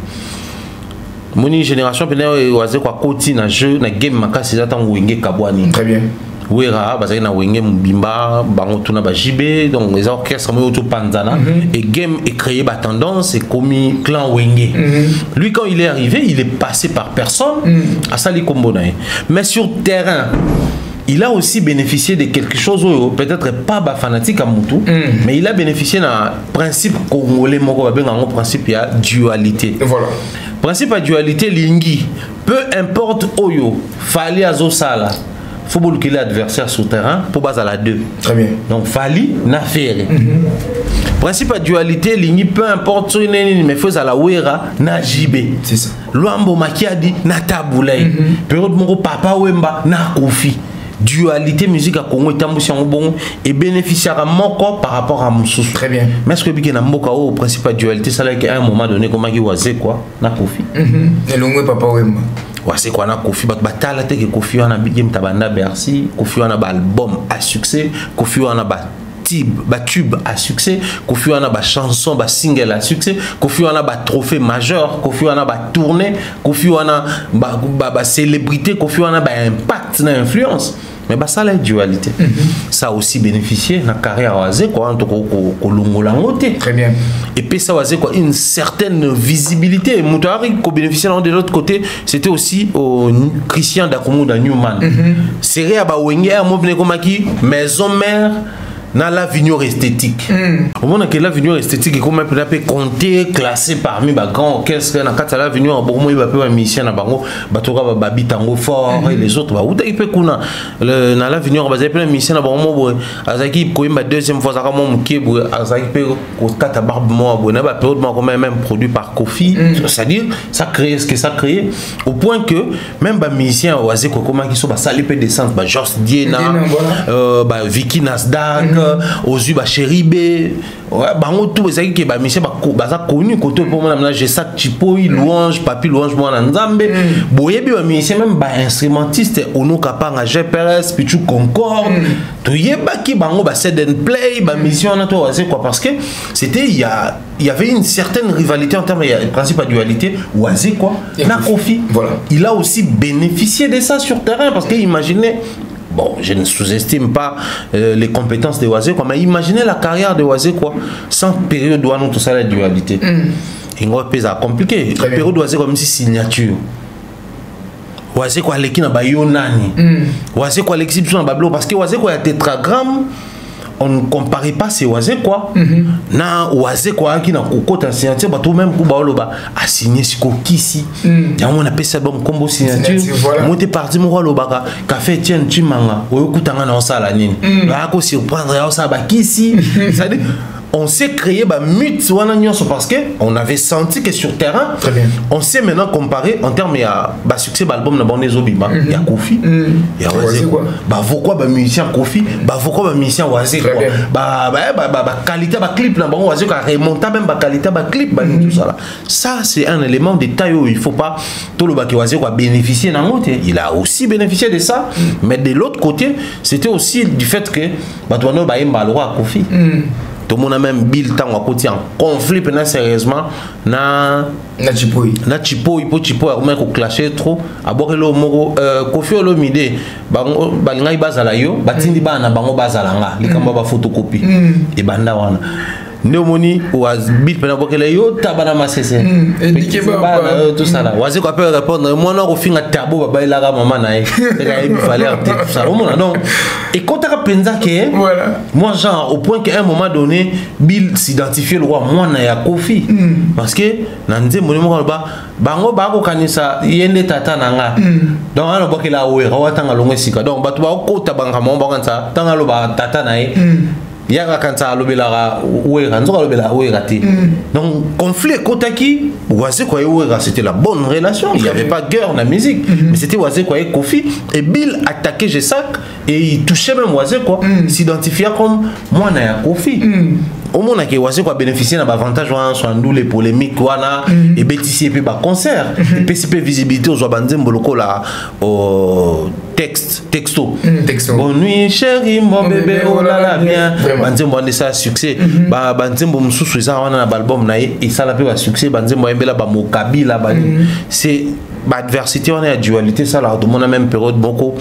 moni génération pena Wazé quoi koti na jeu na game makasi za tango wenge kabwani. Très bien. Wera bazaki na wenge mbimba bango tuna ba JB donc les orchestres mo auto panzana et game est créé ba tendance et commis clan wenge. Lui quand il est arrivé il est passé par personne à sali combo na mais sur terrain il a aussi bénéficié de quelque chose peut-être pas fanatique à Moutou mais il a bénéficié d'un principe congolais un principe à dualité. Voilà. Principe à dualité lingi peu importe oyo Fally azosala faut que l'adversaire sur terrain pour baser à la 2. Très bien. Donc Fali n'a fait. Principe à dualité, ligni peu importe sur une mais faut à la Wera na JB. C'est ça. Luambo Makiadi na Taboulay. Période mon papa Wemba na Kofi. Dualité musique à Congo est bon et bénéficiaire à mon corps par rapport à Moussous. Très bien. Mais est-ce que bien na mboka au principe à dualité ça là qu'à un moment donné comment qui oisé quoi na Kofi. Et l'ongwe papa Wemba. C'est quoi na Kofi batala te que Kofi wana bigem tabanda Bercy, Kofi wana ba album à succès, Kofi wana ba tube à succès, Kofi wana ba chanson ba single à succès, Kofi wana ba trophée majeur, Kofi wana ba tournée, Kofi wana ba célébrité, Kofi wana ba impact na influence. Mais bah ça la dualité. Ça a aussi bénéficié na carrière oisé quoi en tout cas. Très bien. Et puis ça oisé quoi une certaine visibilité. Moutari qui bénéficiait de l'autre côté, c'était aussi au Christian Dakoumou da Newman. C'est réa ba wenge a mo comme qui maison mère dans l'avenir esthétique. Au moment que l'avenir esthétique est comme peut compter classé parmi les grands orchestres dans quatre l'avenir bon moi il va faire mission na bango batoka ba bitango fort et les autres ba ou il peut kuna dans l'avenir on va faire mission na bango moi azaki ko imba deuxième fois ça comme mon qui azaki peut ko kata barbe moi bon na ba période moi comme même produit par Kofi c'est-à-dire ça crée ce que ça crée au point que même ba musicien oisé ko comment qui sont ba saler peut descendre ba George Diena ba Vicky Nasdaq aux Uba Chéribé, bango tout ça qui ba monsieur ba ça connu côté pour moi là j'ai ça Chipoy louange papi louange moi na Nzambe boyebi ba monsieur même ba instrumentiste ono kapanga GPS pichu Concorde to yeba ki bango ba set and play ba mission na to c'est quoi parce que c'était il y avait une certaine rivalité en termes de principe à dualité oisé quoi na Kofi voilà il a aussi bénéficié de ça sur terrain parce que imaginez. Bon, je ne sous-estime pas les compétences de Oisé, mais imaginez la carrière de Oisé quoi, sans période où on tout ça la dualité. Il va compliqué. La période d'Oisé comme si signature. Oisé quoi l'équipe na bayonani. Oisé quoi l'équipe sur bablo parce que Oisé quoi il y a tétragramme. On ne comparait pas ces oisés quoi. Na oisé quoi qui na kokota signature bateau même ku baoloba a signé siko kisi. Ya on appelle ça bon combo signature. Moi t'es parti mo loba café tien chimanga oyokutanga na osala nini. Ba ko surprendre ya osala ba kisi. C'est-à-dire on s'est créé bah mythe parce que on avait senti que sur terrain on s'est maintenant comparé en termes il y a bah succès l'album na bonne Zobima il y a Kofi il y a Oisé quoi bah pourquoi bah musicien Kofi bah pourquoi bah musicien Oisé quoi bah qualité bah clip na bon Oisé quoi remonta même bah qualité bah clip bah tout ça là ça c'est un élément de taille où il faut pas tout le bah qui Oisé quoi bénéficier d'un autre il a aussi bénéficié de ça mais de l'autre côté c'était aussi du fait que bah toi non bah il m'a le roi Kofi tout le monde a même bill temps à côté en conflit pendant sérieusement na chipoy il faut chipoy à mettre au clasher trop à boire le moro Kofi Olomide bango balinga bazala yo batindi bana bango bazala nga likamba ba photocopie et banda wana Néomoni was bit pendant que les yo tabana masese tout ça là Oisé quoi peut répondre moi non au fin à tabo baba il a maman nae il fallait tout ça au moins non et quand tu as pensé que voilà moi genre au point qu'à un moment donné Bill s'identifier le roi moi na ya Kofi parce que nanze moni mo ba bango ba ko kanisa yende tata nanga donc on ba que la we rawatanga longwe sika donc ba to ba ko tabanga mo ba kansa tanga lo ba tata nae Yara kanta alobela ouera nzoka alobela ouera ti donc conflit kotaki Oisé quoi ouera c'était la bonne relation il y avait pas guerre dans la musique mais c'était Oisé quoi Kofi et Bill attaquait Gesak et il touchait même Oisé quoi s'identifiait comme moi na ya Kofi au moins que Oisé quoi bénéficier d'un avantage soit nous les polémiques wana et bétissier puis ba concert et PCP visibilité aux Abanzembo loko là au texto bonne nuit chérie mon bébé oh là là bien Banzembo a ça succès ba Banzembo mususu ça wana na album na et ça la peu succès Banzembo embela ba mokabila ba c'est bah adversité on est à dualité ça là tout le monde a même période beaucoup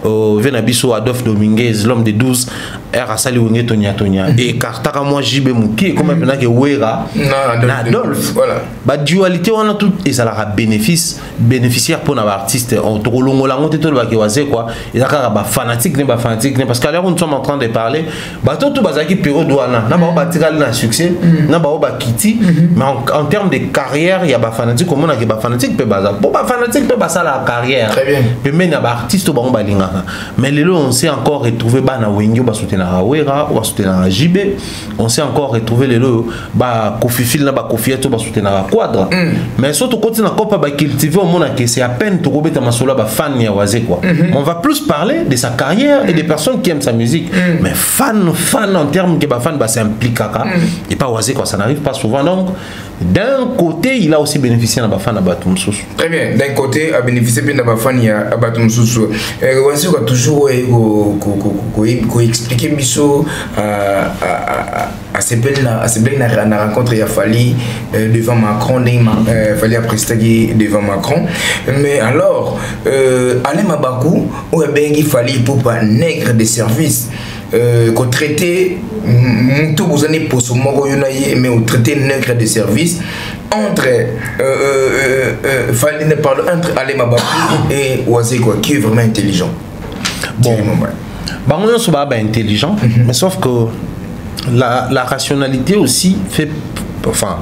Venabiso Adolphe Dominguez l'homme des 12 R Sali Wenge Tonia et Kartaka moi JB Mouki comme maintenant que Wera Adolphe voilà bah dualité on a tout et ça leur a bénéficiaire pour nos artistes on te rolongo la monte tout le baké Oisé quoi et ça ba fanatique parce qu'à l'heure où nous sommes en train de parler bah tout bazaki période wana na ba batikali na succès na ba kiti mais en termes de carrière il y a ba fanatique comme on a que ba fanatique peut bazar bon ba fanatique peut passer à la carrière. Très bien. Mais même il y a des artistes qui balingaka. Mais les on s'est encore retrouvé bana Wengi ba soutenir Awera, ba soutenir JB. On s'est encore retrouvé les ba Kofi Fil na ba Kofi Eto ba soutenir Quadra. Mais surtout quand on a pas ba cultiver au monde que c'est à peine to robeta masolo ba fan ya Wazé quoi. On va plus parler de sa carrière et des personnes qui aiment sa musique. Mais fan en termes que ba fan ba s'implique et pas Wazé quoi, ça n'arrive pas souvent. Donc d'un côté, il a aussi bénéficié de Bafan Abatum Soussou. Très bien. D'un côté, il a bénéficié de Bafan Abatum Soussou. Voici qu'on a toujours expliqué Misso à ces belles rencontres. Il a fallu devant Macron, il a fallu prester devant Macron. Mais alors, Alain Mabakou, il fallait pour pas nègre de service. Qu'on traitait tout vous avez pour ce mot mais on traitait nègre de service entre fallait ne parler entre Alain Mabakou et Wazé quoi qui est vraiment intelligent. Bon, on est pas intelligent, mais sauf que la rationalité aussi fait, enfin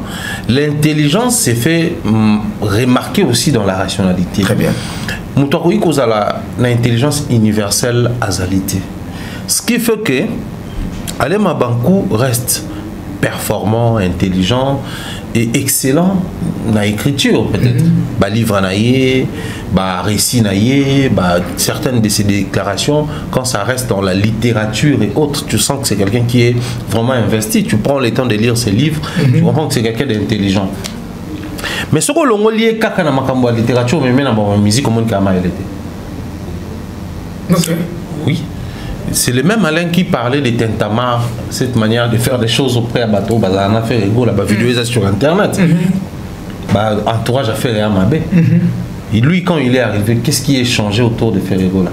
l'intelligence s'est fait remarquer aussi dans la rationalité. Très bien. Moutouakoui cause à l'intelligence universelle azalité. Ce qui fait que Alain Mabakou reste performant, intelligent et excellent dans l'écriture peut-être. Bah livre naïe, bah récit naïe, bah certaines de ses déclarations quand ça reste dans la littérature et autres, tu sens que c'est quelqu'un qui est vraiment investi. Tu prends le temps de lire ses livres, tu comprends que c'est quelqu'un d'intelligent. Mais ce que l'on lié kaka na makambo la littérature mais même dans la musique comment qu'il a mal été. Oui. C'est le même Alain qui parlait de Tintamar, cette manière de faire des choses auprès de bateau, on a fait rigolo, la vidéo sur internet. Entourage a fait Amabé. Et lui, quand il est arrivé, qu'est-ce qui est changé autour de Ferrego là?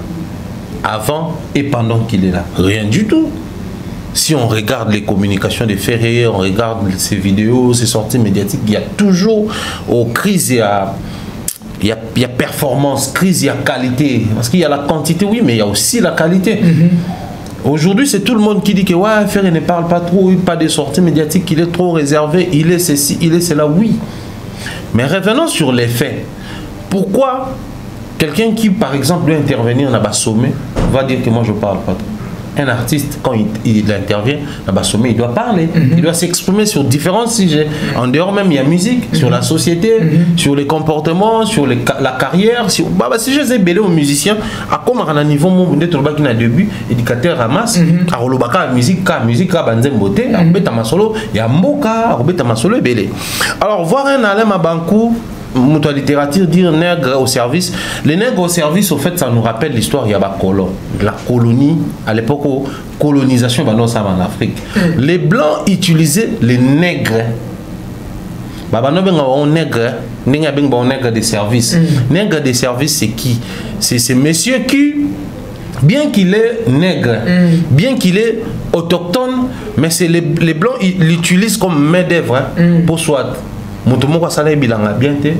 Avant et pendant qu'il est là? Rien du tout. Si on regarde les communications de Ferré, on regarde ses vidéos, ses sorties médiatiques, il y a toujours aux crises, il y a performance, crise, il y a qualité. Parce qu'il y a la quantité, oui, mais il y a aussi la qualité. Aujourd'hui, c'est tout le monde qui dit que ouais, Ferré ne parle pas trop, pas des sorties médiatiques, il est trop réservé, il est ceci, il est cela, oui. Mais revenons sur les faits. Pourquoi quelqu'un qui, par exemple, doit intervenir dans le sommet va dire que moi je parle pas trop? Un artiste, quand il intervient dans le sommet, il doit parler, il doit s'exprimer sur différents sujets. En dehors même, il y a musique, sur la société, sur les comportements, sur la carrière. Si je sais belé aux musiciens, à comme à un niveau où on est au début, éducateur ramasse, à rolobaka musique, à banzem beauté, à robeta masolo, il y a moka, à robeta masolo belé. Alors voir un Alain Mabakou la littérature dire nègre au service. Les nègres au service, au fait, ça nous rappelle l'histoire il y a la colonie, à l'époque où colonisation va en Afrique. Les blancs utilisaient les nègres. Nègre de service. Nègre de service, c'est qui? C'est ces messieurs qui, bien qu'il est nègre, bien qu'il est autochtone, mais c'est les blancs, ils l'utilisent comme main d'œuvre pour soit. Motomo salaire bilanga bien té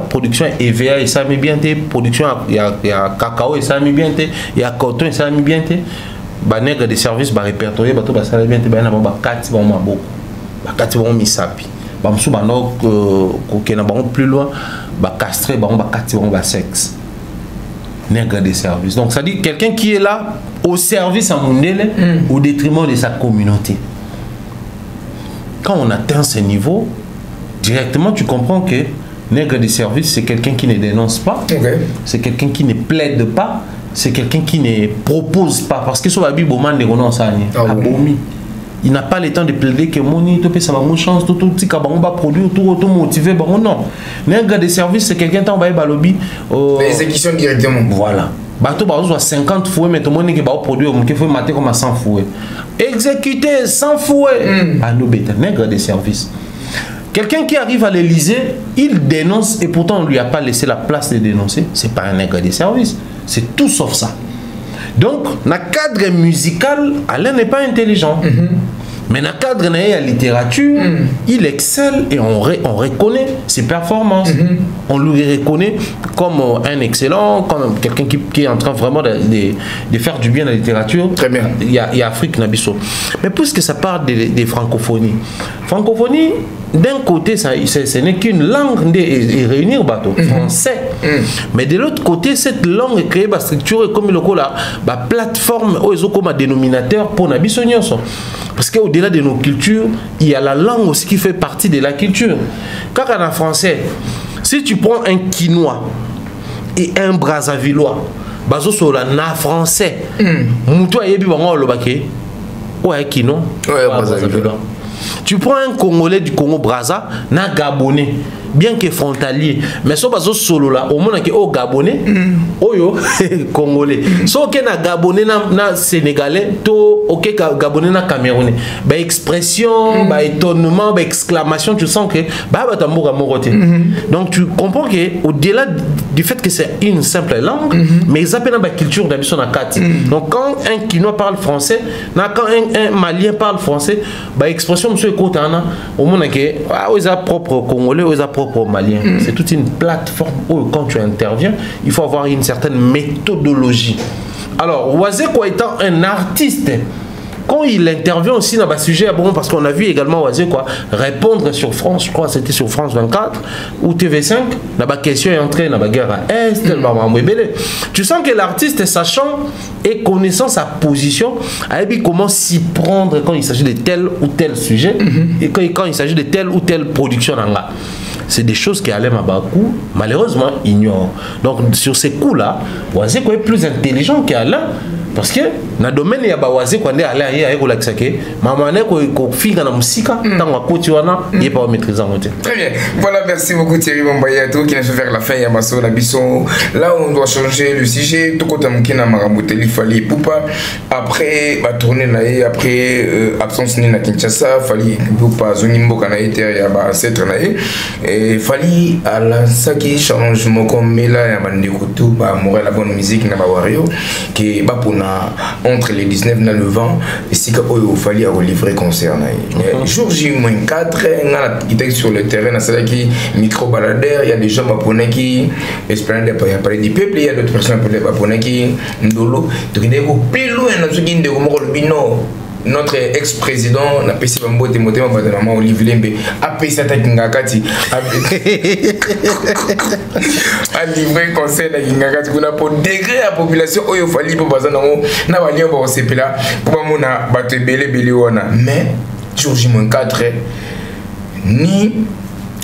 production EVA et ça met bien té production il y a cacao et ça met bien té il y a coton et ça met bien té ba nègre de service ba répertorier ba to ba salaire bien té ba na ba 4 ba mabo ba 4 ba misapi ba msu ba no ko kena ba plus loin ba castré ba 4 ba sexe nègre de service. Donc ça dit quelqu'un qui est là au service à Mundele au détriment de sa communauté. Quand on atteint ce niveau, directement, tu comprends que nègre de service, c'est quelqu'un qui ne dénonce pas, c'est quelqu'un qui ne plaide pas, c'est quelqu'un qui ne propose pas. Parce que sur la Bible, il n'a pas le temps de plaider que ça va mon chance, tout va produire, tout motiver. Non. Nègre de service, c'est quelqu'un qui va balobi. L'exécution directement. Voilà. Bateau va 50 fouets, mais tout le monde qui va produire, il faut mater comme à 100 fouets. Exécuter 100 fouets. Ah, nous, nègre de service. Quelqu'un qui arrive à l'Élysée, il dénonce et pourtant on ne lui a pas laissé la place de dénoncer. Ce n'est pas un nègre de service. C'est tout sauf ça. Donc, dans le cadre musical, Alain n'est pas intelligent. Mais dans le cadre de la littérature, il excelle et on reconnaît ses performances. On lui reconnaît comme un excellent, comme quelqu'un qui est en train vraiment de faire du bien à la littérature. Très bien. Il y a Afrique Nabiso. Mais puisque ça parle des francophonies. Francophonie, d'un côté, ce n'est qu'une langue de réunir bateau français. Mais de l'autre côté, cette langue est créée par structure comme le la plateforme comme un dénominateur pour Nabissonioso. Parce qu'au-delà de nos cultures, il y a la langue aussi qui fait partie de la culture. Car en français, si tu prends un Quinois et un Brazzavillois, bazo sur la na français, moutou ayebi bango lobake, ouais Quinois, ouais Brazzavillois. Tu prends un Congolais du Congo Brazza, na Gabonais, bien que frontalier, mais so bazo solo là, au moins que au Gabonais, oyo Congolais. So que na Gabonais na Sénégalais, to ok Gabonais na Camerounais. Bah expression, bah étonnement, bah exclamation, tu sens que bah tambour moroté. Donc tu comprends que au-delà du fait que c'est une simple langue, mais ils appellent la culture d'habitude na quatre. Donc quand un Quinois parle français, quand un Malien parle français, bah expression monsieur Kotana, au moins que ils ont propre Congolais, ils ont propre Malien. C'est toute une plateforme où quand tu interviens, il faut avoir une certaine méthodologie. Alors, Wazekwa étant un artiste, quand il intervient aussi dans le sujet, bon, parce qu'on a vu également Wazekwa répondre sur France, je crois que c'était sur France 24 ou TV5, la question est entrée dans la guerre à Est, tu sens que l'artiste, sachant et connaissant sa position, a vu comment s'y prendre quand il s'agit de tel ou tel sujet et quand il s'agit de telle ou telle production. C'est des choses que Alain Mabakou, malheureusement, ignore. Donc, sur ces coups-là, Wazekwa est plus intelligent qu'Alain. Parce que dans le domaine, il y a Wazekwa qui est allé à Ekolakisake. Maman, il y a il pas maîtrisant. Très bien. Voilà, merci beaucoup Thierry Bombayato qui nous fait faire la fin. Là, on doit changer le sujet. Tout le monde a marabouté Fali Poupa. Après, la tournée, après absence de Kinshasa, Fali Poupa, Zonimbo, Kanaïter, Yabacetre, et Fali à la saki changement comme Mela, Yamandekutu, Morel, la bonne musique, Nabawario, qui est pour entre les 19 et le 20, et si il fallait livrer concert. Jour J-4, il est sur le terrain, il micro-baladeur, il y a des gens japonais qui espèrent parler du peuple, il y a d'autres personnes japonais qui ndolo, donc il y a plus loin notre ex-président n'a pas essayé de monter maman Olivier Lembe a payé sa tête ngakati a livré conseil na ngakati kuna pour degré la population oyo fali pour bazana na balien ba sepela pour mona bato belé wana mais jour J-4 ni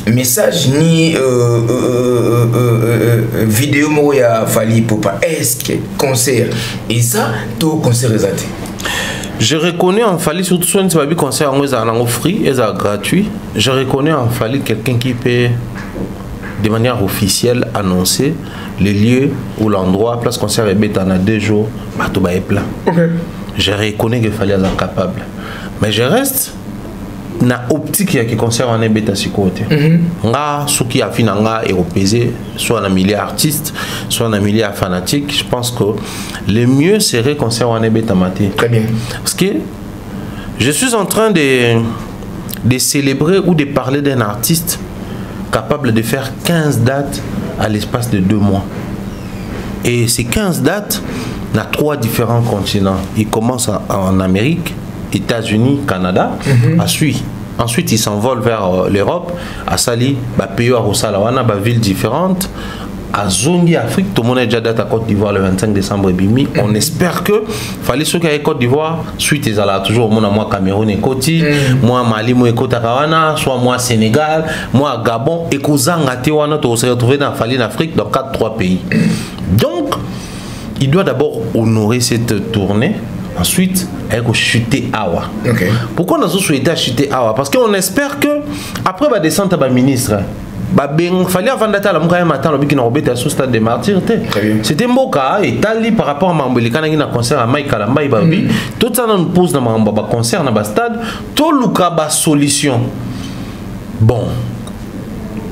message ni vidéo mo ya fali pour pas est-ce que concert et ça tout concert exact. Je reconnais en Fali, surtout si on ne concert en free et gratuit, je reconnais en Fali quelqu'un qui peut de manière officielle annoncer les lieux ou l'endroit, place concert est bête en a 2 jours, tout est plein. Je reconnais qu'il fallait être capable. Mais je reste na optique qui concert en bête à ce côté. Nga ce qui a fini nga européisé, soit un milieu artiste, soit un milieu fanatique, je pense que le mieux serait concert en bête à mater. Très bien. Parce que je suis en train de célébrer ou de parler d'un artiste capable de faire 15 dates à l'espace de 2 mois. Et ces 15 dates, on a 3 différents continents. Il commence en Amérique, États-Unis, Canada, ensuite il s'envole vers l'Europe, à Sali, pays à Rosalawana, villes différentes, à Zongi, Afrique, tout le monde a déjà date à Côte d'Ivoire le 25 décembre. On espère que fallait ceux qui aient Côte d'Ivoire, suite ils allaient toujours moi Cameroun et Côte, moi Mali, moi Côte-Arawana, soit moi Sénégal, moi Gabon et Kouzanga Tewana, on s'est retrouvé dans Fali en Afrique dans 4-3 pays. Donc il doit d'abord honorer cette tournée. Ensuite, elle va chuter Awa. Pourquoi on a souhaité chuter Awa? Parce qu'on espère que après va descendre à ministre. Il fallait avant d'attendre la moukaya matin le bikina robé sous stade des martyrs. C'était Moka et Tali par rapport à Mambeli quand il a concert à Mike Kalamba et Babi. Tout ça nous pose dans Mamba concert dans le stade. Tout le cas solution. Bon.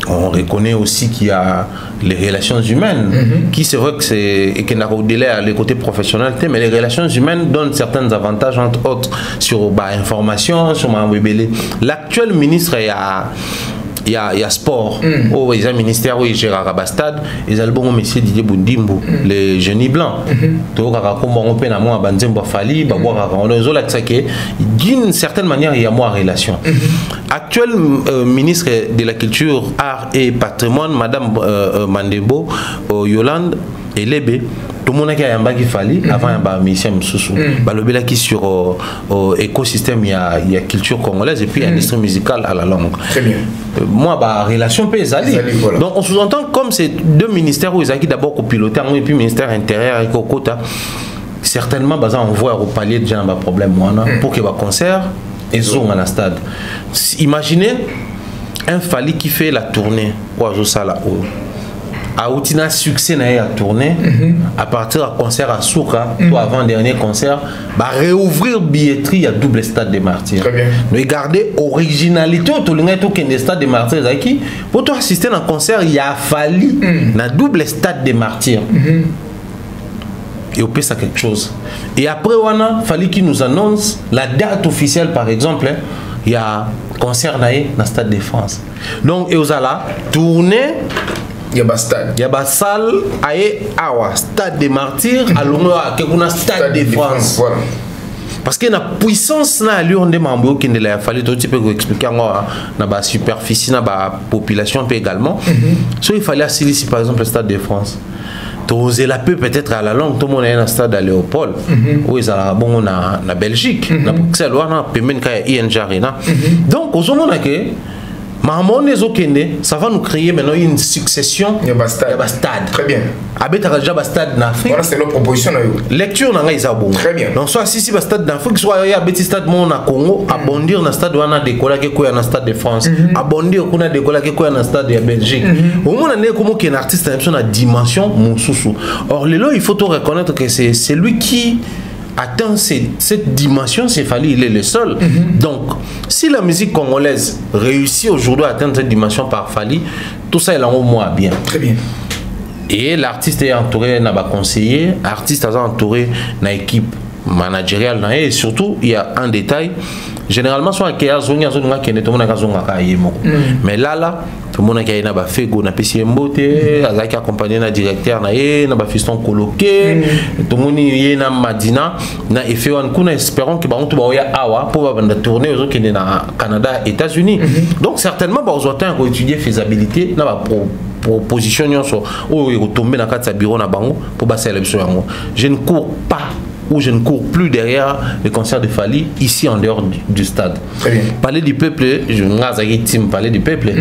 On reconnaît aussi qu'il y a les relations humaines, qui c'est vrai que c'est et qu'il y a au-delà les côtés professionnels, mais les relations humaines donnent certains avantages, entre autres sur l'information, sur ma webélé. L'actuel ministre il y a sport. Oh, il y a un ministère où il gère à stade. Ils ont le bon monsieur Didier Bundimbo, les génies blancs. Donc, on peut avoir Banzembo Fali, d'une certaine manière, il y a moins relation. Actuel ministre de la Culture, Art et Patrimoine, Madame Mandebo Yolande Elebe. Tout le monde a un fali avant un mission Moussou. Le qui sur écosystème, il y a culture congolaise et puis il y a industrie musicale à la langue. Très bien. Moi, relation peut aller. Voilà. Donc on sous-entend comme ces deux ministères où ils ont d'abord copiloté et puis ministère intérieur et Kokota, certainement on voit au palier déjà un problème pour qu'il y ait un concert et zoom à la stade. Imaginez un fali qui fait la tournée au Sala. A outina succès na tourné à partir d'un concert à Souka ou avant dernier concert réouvrir billetterie à double stade des martyrs. Mais garder originalité au tout stade des martyrs pour toi assister à un concert il a fallu na double stade des martyrs. Et on peut ça quelque chose. Et après on a fallu qu'il nous annonce la date officielle par exemple. Il y a concert na stade de France. Donc et aux ala tourner. Il y a un salle à stade des martyrs, à stade de France. Voilà. Parce que la puissance, il a fallu tout expliquer la superficie, la population également. Il fallait assurer ici par exemple le stade de France. Oser la peu peut-être à la langue, tout le monde est dans le stade à Léopold, où ils ont bon en Belgique, donc au moment ça va nous créer maintenant une succession de stades. Très bien. Déjà stade en Afrique. Voilà, c'est nos propositions. Lecture dans les bon. Très bien. Donc soit si stade d'Afrique, soit il y a un stade mon à Congo, abondir dans stade où on a décollé qui est dans stade de France, abondir qu'on a décollé qui est dans stade de Belgique. Au moment où on est comme qu'un artiste a une dimension Moussou. Or là il faut tout reconnaître que c'est lui qui atteint cette dimension, c'est fallu, il est le seul. Donc, si la musique congolaise réussit aujourd'hui à atteindre cette dimension par Fali, tout ça est là au moins bien. Très bien. Et l'artiste est entouré d'un conseiller, l'artiste est entouré d'une équipe managériale, et surtout, il y a un détail. Généralement, soit il y a zone qui est mais là, tout le monde qui a fait go na pesi mbote, azaki accompagné na directeur na ba fiston coloqué, tout le monde y na Madina, na effet on kuna espérons que ba on to ba ya awa pour ba tourner aux qui na Canada, États-Unis. Donc certainement ba on attend qu'on étudier faisabilité na ba proposition nyonso o retomber na kati bureau na bango pour ba sélection yango. Je ne cours pas ou je ne cours plus derrière les concerts de Fali ici en dehors du stade. Parler du peuple, je ne parler du peuple,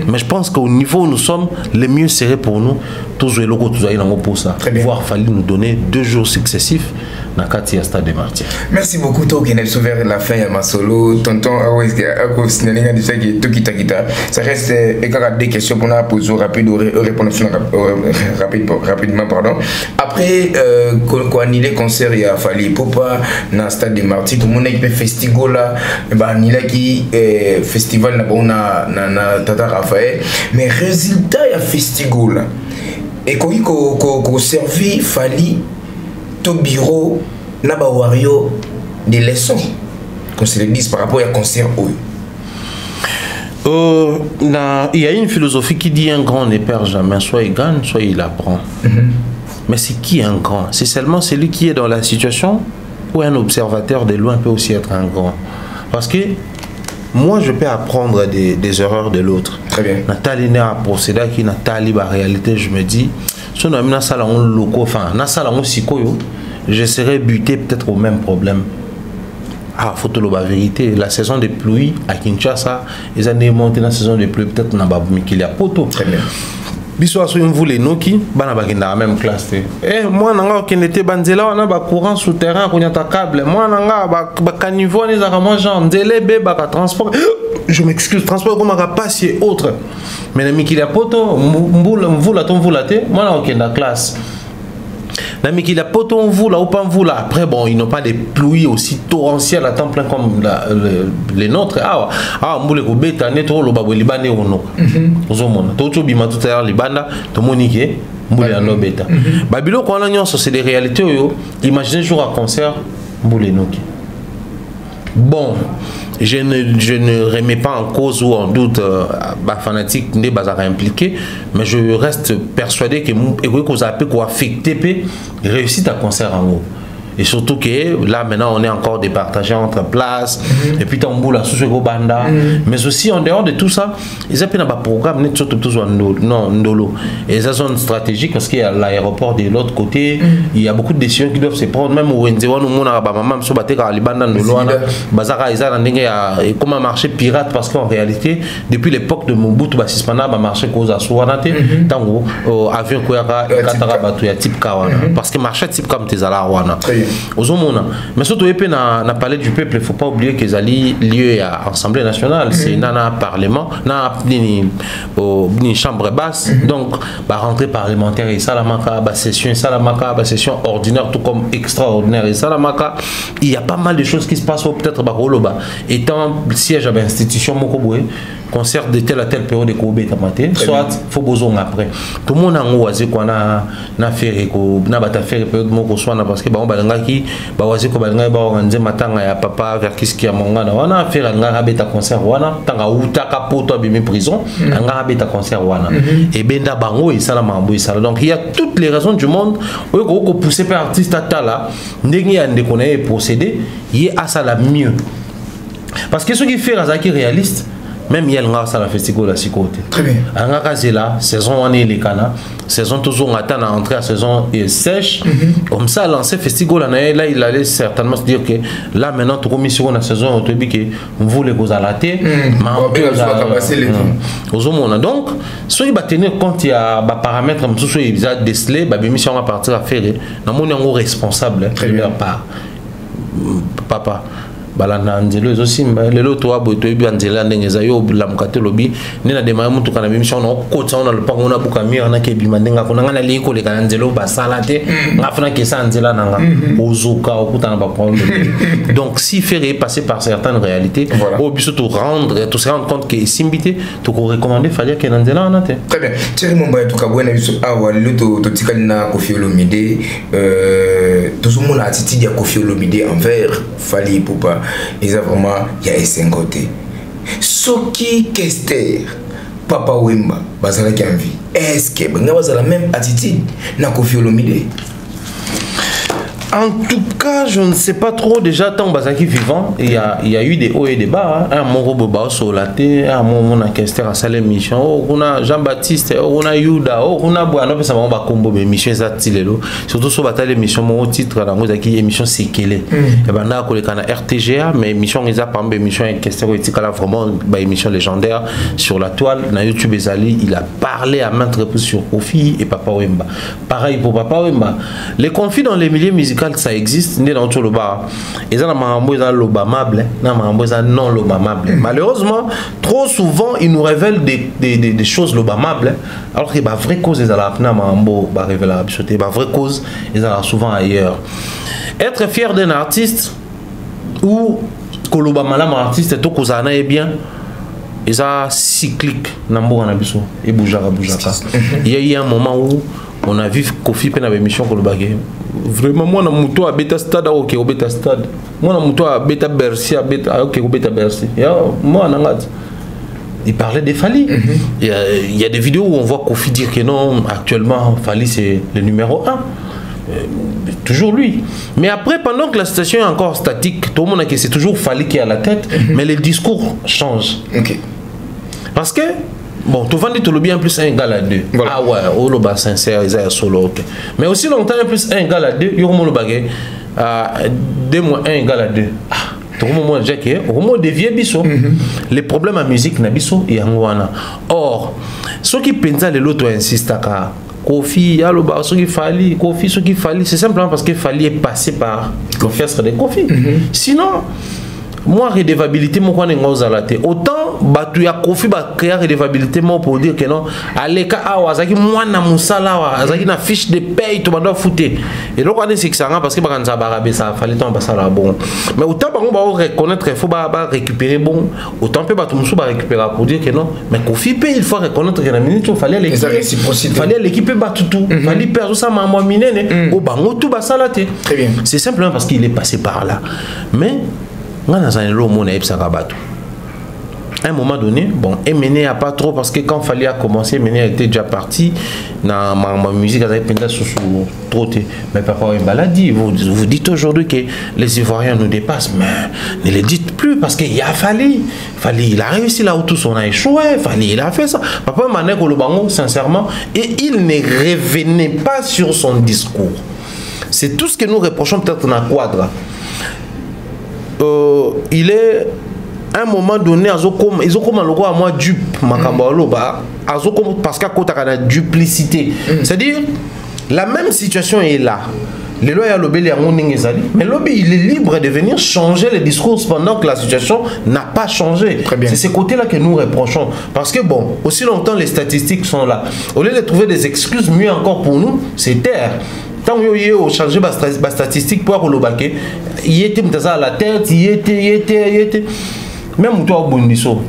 mais je pense qu'au niveau où nous sommes, le mieux serait pour nous, tous les locaux, tous les locaux pour ça. Voir Fali nous donner 2 jours successifs dans le stade des martyrs. Merci beaucoup, Toki Nepso vers la fin à ma solo. Tonton, ça reste des questions pour nous poser rapidement. Pardon. Après, quand annuler le concert, il a fallu pour pas dans le stade des martyrs, tout le monde est festival là, annuler qui festival na Tata Raphaël, mais résultat il y a festival là. Et quand il servi Fali ton bureau na ba wario des leçons qu'on se le dise par rapport à concert il y a une philosophie qui dit un grand ne perd jamais, soit il gagne, soit il apprend. Mais c'est qui un grand? C'est seulement celui qui est dans la situation ou un observateur de loin peut aussi être un grand. Parce que moi je peux apprendre des erreurs de l'autre. Très bien. Nathalie n'a procédé qui Nathalie la réalité, je me dis si on a mis un salon local, enfin un salon sikoyo, je serais buté peut-être au même problème. Ah, faut la vérité. La saison de pluie à Kinshasa, ils ont démonté la saison de pluie peut-être dans Baboumi qu'il y a poto. Très bien. Bisous à ceux qui voulaient nous qui, dans la même classe. Eh, moi, qui n'était banzela, on a un courant souterrain, on a un câble. Moi, on a un caniveau, on a un genre, transport. Je m'excuse, transport comme un passe et autre. Mais les qu'il y a poto, moi, on a une classe. Mais qu'il a poto on vous là ou pas vous là. Après bon, ils n'ont pas des pluies aussi torrentielles à temps plein comme les nôtres. Ah on voulait que bêta netto le babou libanais ou non. Aux hommes, tout bima tout à l'heure libanda, tout monique, boule no bêta. Babylone quand on a c'est des réalités yo. Imaginez jour à concert boule noki. Bon, je ne remets pas en cause ou en doute fanatique n'est pas impliqué, mais je reste persuadé que vous avez affecté réussite à concert en haut. Et surtout que là maintenant on est encore départagé entre places et puis tambour la sous banda mais aussi en dehors de tout ça ils appellent un programme net surtout non ndolo et ça sont stratégiques parce qu'il y a l'aéroport de l'autre côté il y a beaucoup de décisions qui doivent se prendre même au Wenzewa nous mona ba maman so baté ka libanda ndolo ana bazaka isa ndenge ya comment marché pirate parce qu'en réalité depuis l'époque de Mobutu basispana ba marché cause aswana té tango avion ko ya katara batu ya type kawana parce que marché type comme tezala wana mais surtout na palais du peuple, il ne faut pas oublier qu'ils allaient lieu à l'Assemblée nationale, c'est nana parlement, ni chambre basse, donc rentrée parlementaire et salamaka, session ordinaire tout comme extraordinaire et salamaka, il y a pas mal de choses qui se passent peut-être bakoloba étant siège à l'institution Mokoboué concert de telle à telle période de Kobe Tamate, soit faut besoin après. Tout le monde a ouazé qu'on a fait na bata faire période moko soit parce que ba balanga ki ba wazi ko balanga ba organiser matanga ya papa vers qui a monga na wana faire nga beta concert wana tanga uta kapoto bimi prison nga beta concert wana et benda bango et sala mambo et sala. Donc il y a toutes les raisons du monde ko pousser par artiste atala ndenge ya ndeko na procéder y a ça la mieux parce que ce qui fait razaki réaliste même il y a la festival à côté. Très bien. La saison on est les cana, saison toujours on attend à entrer à saison sèche. Comme ça lancer festival là il allait certainement se dire que là maintenant tout comme sur la saison on te dit que on voulait vous alater. Donc soit il va tenir compte il y a des paramètres comme ça il a décelé bah mission va partir à faire. Nous on est responsable de leur part. Papa. Balana nzelo aussi lelo to aboto bi nzela ndengeza yo la mukate lobi nina de mamu tukana mission na kotsa ona le pango na bukamira na kebi mandenga kona ngana liko le kana nzelo basala te ngafuna ke sa nzela nanga ozuka okutana ba problème. Donc si faire passer par certaines réalités au but tout se rendre compte que simbité to recommander fallait que nzela na te. Très bien. Thierry Momba to kabwena biso awa lelo to tikali na Koffi Olomide tout le monde a attitude ya Koffi Olomide envers Fally Ipupa. Il y a vraiment il y a un côté. Ce qui Kester, Papa Wemba, Bazala qui envie. Est-ce que vous avez la même attitude na Koffi Olomide? En tout cas, je ne sais pas trop déjà tant Bazaki vivant. Il y a eu des hauts et des bas. Un Moro Boba sur la terre, un moment on a Kester à Salem Mission, on a Jean-Baptiste, on a Yuda, on a Boano, ça va combo mais mission Zatilelo. Surtout sur bataille mission mon titre dans la émission Sekele. Et ben là, on a RTGA, mais émission ils a pas émission Kester là vraiment émission légendaire sur la toile. Na YouTube Ezali, il a parlé à maintes reprises sur Koffi et Papa Wemba. Pareil pour Papa Wemba. Les conflits dans les milieux musicaux ça existe né dans tout le bar et ça l'obamable non l'obamable. Malheureusement trop souvent ils nous révèlent des choses l'obamable alors que la vraie cause est à la révéler la vraie cause est souvent ailleurs. Être fier d'un artiste ou que l'obamala artiste tout kozana est bien et ça cyclique nambo na biso et boujaka. Il y a eu un moment où on a vu Koffi pe na émission ko le bagé vraiment moi na muto a beta stade OK au beta stade moi na muto a beta Bercy a beta OK au beta Bercy ya moi na ngat il parlait de Fally. Il y a des vidéos où on voit Koffi dire que non actuellement Fally c'est le numéro 1. Toujours lui. Mais après, pendant que la situation est encore statique, tout le monde a que c'est toujours Fally qui est à la tête, mais les discours changent. Parce que bon, tu vendis tout le bien plus 1 égale à 2. Voilà. Ah ouais, oh le bas sincère, ils ont solo. Okay. Mais aussi longtemps plus 1 égale à 2, il y a le bagage. 2 moins 1 égale à 2. Ah, tout le monde dit que au moment de vieux biso, les problèmes en musique na biso et en wana. Or, ceux qui pensent les l'autre insistent à Koffi, il y a le bas, ceux qui Fally, Koffi, ceux qui Fally, c'est simplement parce que Fally est passé par l'orchestre de Koffi. Sinon, moi redevabilité mon quoi n'est autant batu ya Koffi ba créer redevabilité moi pour dire que non allez ka awazaki moi na musala wa azaki na fiche de paye to bando fouté et donc on est c'est ça parce que ba kanza barabé ça fallait temps ça là bon mais autant ba reconnaître il faut ba récupérer bon autant peut ba tout musu ba récupérer pour dire que non mais Koffi paye il faut reconnaître que la minute il fallait l'équipe ba tout fallait perdre ça maman minene au bango tout ba ça là très bien c'est simplement parce qu'il est passé par là mais on a un lot mon ebsakabato. À un moment donné, bon, Emene a pas trop parce que quand Fally a commencé, Emene était déjà parti. Ma musique avait pendant sous trop. Mais papa Wembala dit, vous dites aujourd'hui que les Ivoiriens nous dépassent, mais ne le dites plus parce qu'il y a Fally. Fally, il a réussi là où tous on a échoué. Fally, il a fait ça. Papa Mané Kolobango, sincèrement, et il ne revenait pas sur son discours. C'est tout ce que nous reprochons peut-être dans la quadra. Il est à un moment donné, ils ont comme un logo à moi dupe, parce qu'à côté de la duplicité. C'est-à-dire, la même situation est là. Le loi a lobby mais lobby il est libre de venir changer les discours pendant que la situation n'a pas changé. C'est ces côtés-là que nous reprochons. Parce que bon, aussi longtemps les statistiques sont là. Au lieu de trouver des excuses, mieux encore pour nous, c'est taire. Tant que vous changez les statistiques pour le baquet, il était à la tête, il était. Même toi au Bundiso.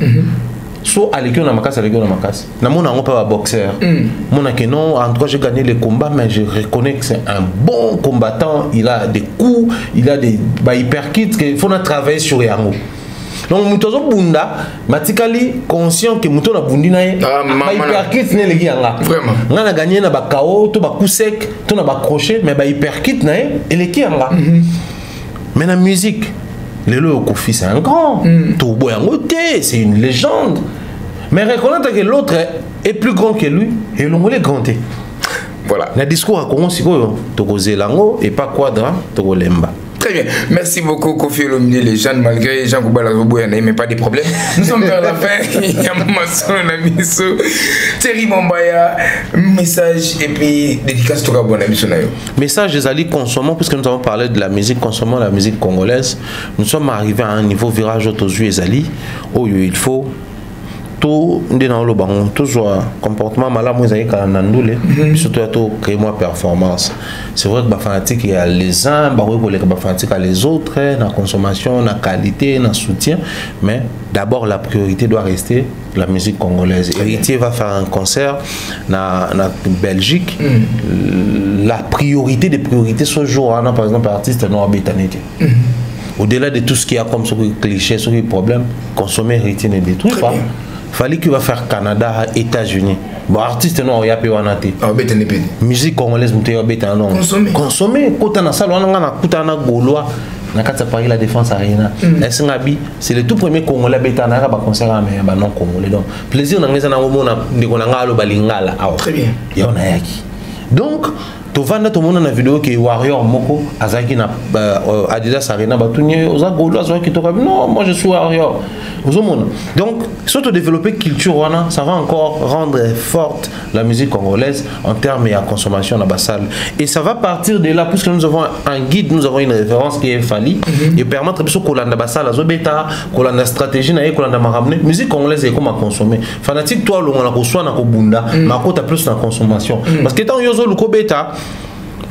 So à l'école na makas na mon n'ango pas boxeur mon a que non en tout cas j'ai gagné les combats mais je reconnais que c'est un bon combattant, il a des coups, il a des hyperkits qu'il faut travailler sur yango. Donc mutozo bunda matikali conscient que muto na bundi na hyperkit ne legi yanga vraiment ngana gagné na ba KO to ba coup sec to na ba crochet mais ba hyperkit na et leki yanga mais la musique Lelo Kofi c'est un grand, Tobo Yangote c'est une légende. Mais reconnaître que l'autre est plus grand que lui et l'on est grandé. Voilà. Le discours a commencé Togo Zelango et pas Quadra, Togo Lemba. Très bien. Merci beaucoup, Kofi Olomide, les gens, malgré Jean Koubala Robo, il n'y a même pas de problème. Nous sommes vers la fin. Il y a un Thierry Bombaya, message et puis dédicace tout le monde. Message des alliés consommants, puisque nous avons parlé de la musique, consommant la musique congolaise. Nous sommes arrivés à un niveau virage aux yeux des alliés où il faut tout comportement malade surtout créer moi performance. C'est vrai que les fanatiques il y a les uns les fanatiques les autres la consommation la qualité la soutien mais d'abord la priorité doit rester la musique congolaise. Héritier va faire un concert na Belgique. La priorité des priorités ce jour par exemple artiste non bétanité. Au-delà de tout ce qu'il y a comme ce cliché ce problème consommer héritier ne détruit pas. Fallait qu'il va faire Canada, États-Unis. Bon, artiste non, il y a pas musique congolaise, consommer. Quand on a ça, on a Gaulois, on a Paris la défense arena. C'est le tout premier Congolais bêta na ba concert mais non congolais donc plaisir na ngeza na mona ndiko na ngalo balingala. Très bien. Et on a yaki. Donc tout le monde a vidéo que Warrior Moko Azaki na Adidas Arena batunye oza Gaulois qui toka non moi je suis Warrior. Donc, surtout développer culture, ça va encore rendre forte la musique congolaise en termes de consommation dans la salle. Et ça va partir de là, puisque nous avons un guide, nous avons une référence qui est Fally, et permettre de Kolanda Bassal, Zobeta, Kolanda stratégie, Kolanda Maramne, musique congolaise est comme à consommer. Fanatique, toi, on a reçu na Kobunda, ma côte a plus la consommation. Parce que tant Yozo Lukobeta,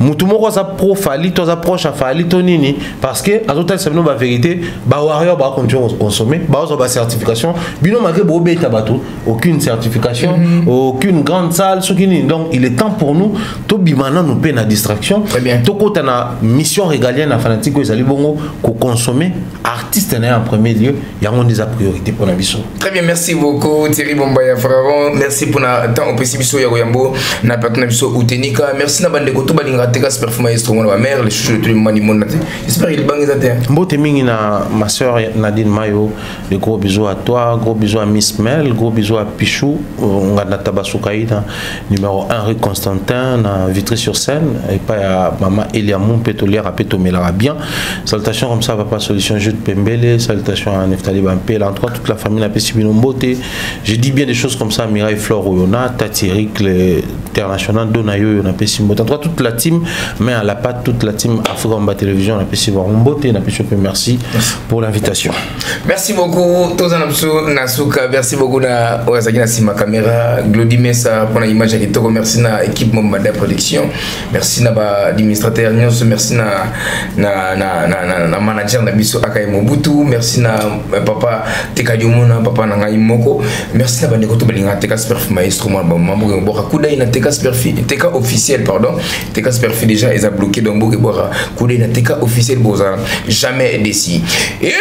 Moutoumoko sa pro Fally, toi approche à Fally, Tonini, parce que à tout c'est la vérité, bah Warrior va continuer à consommer, bah on va certification, bino malgré Bobé Tabato, aucune certification, aucune grande salle, donc il est temps pour nous, tout bimana nous paie la distraction, très bien, tout côté na mission régalienne à fanatique ils allaient bongo qu'on consommer, artiste en premier lieu, il y a des priorités pour la mission. Très bien, merci beaucoup Thierry Bombaya Frérot, merci pour la temps au Pessibiso Yagoyambo, na partenaire biso Utenika, merci na bande koto balinga Tekas performance instrument ma mère les chouchous de tout le monde j'espère qu'il bang ça mbote mingi na ma soeur Nadine Mayo de gros bisous à toi, gros bisous à Miss Mel, gros bisous à Pichou on a Tabasukaïda numéro 1 rue Constantin na Vitry-sur-Seine et pas à maman Eliamon pétrolière à Pétomélara bien salutations comme ça Papa Solution Jude Pembele, salutations à Neftali Bampé l'endroit toute la famille na Pessibino Mbote je dis bien des choses comme ça Mireille Flore Oyona Tati Eric l'international Donayo na Pessimbote en toute la team mais à la patte toute la team Africa Télévision la Pessivoir Mbote na Pessimbote merci pour l'invitation. Merci beaucoup Tozanamsu Nasuka, merci beaucoup na Oazaki na Sima Caméra, Glody Messa pour l'image qui te remercie na équipe Mombada Production, merci na ba administrateur Nyos, merci na manager na biso Akaye Mobutu, merci na papa Tekadiomona, papa Nangai Moko, merci na bande koto balinga Tekas Perf maestro moi mambo boka kuda ina Tekas Perf Teka officiel pardon, Tekas Perf déjà ils a bloqué donc boka kuda ina Teka officiel boza jamais déci. Et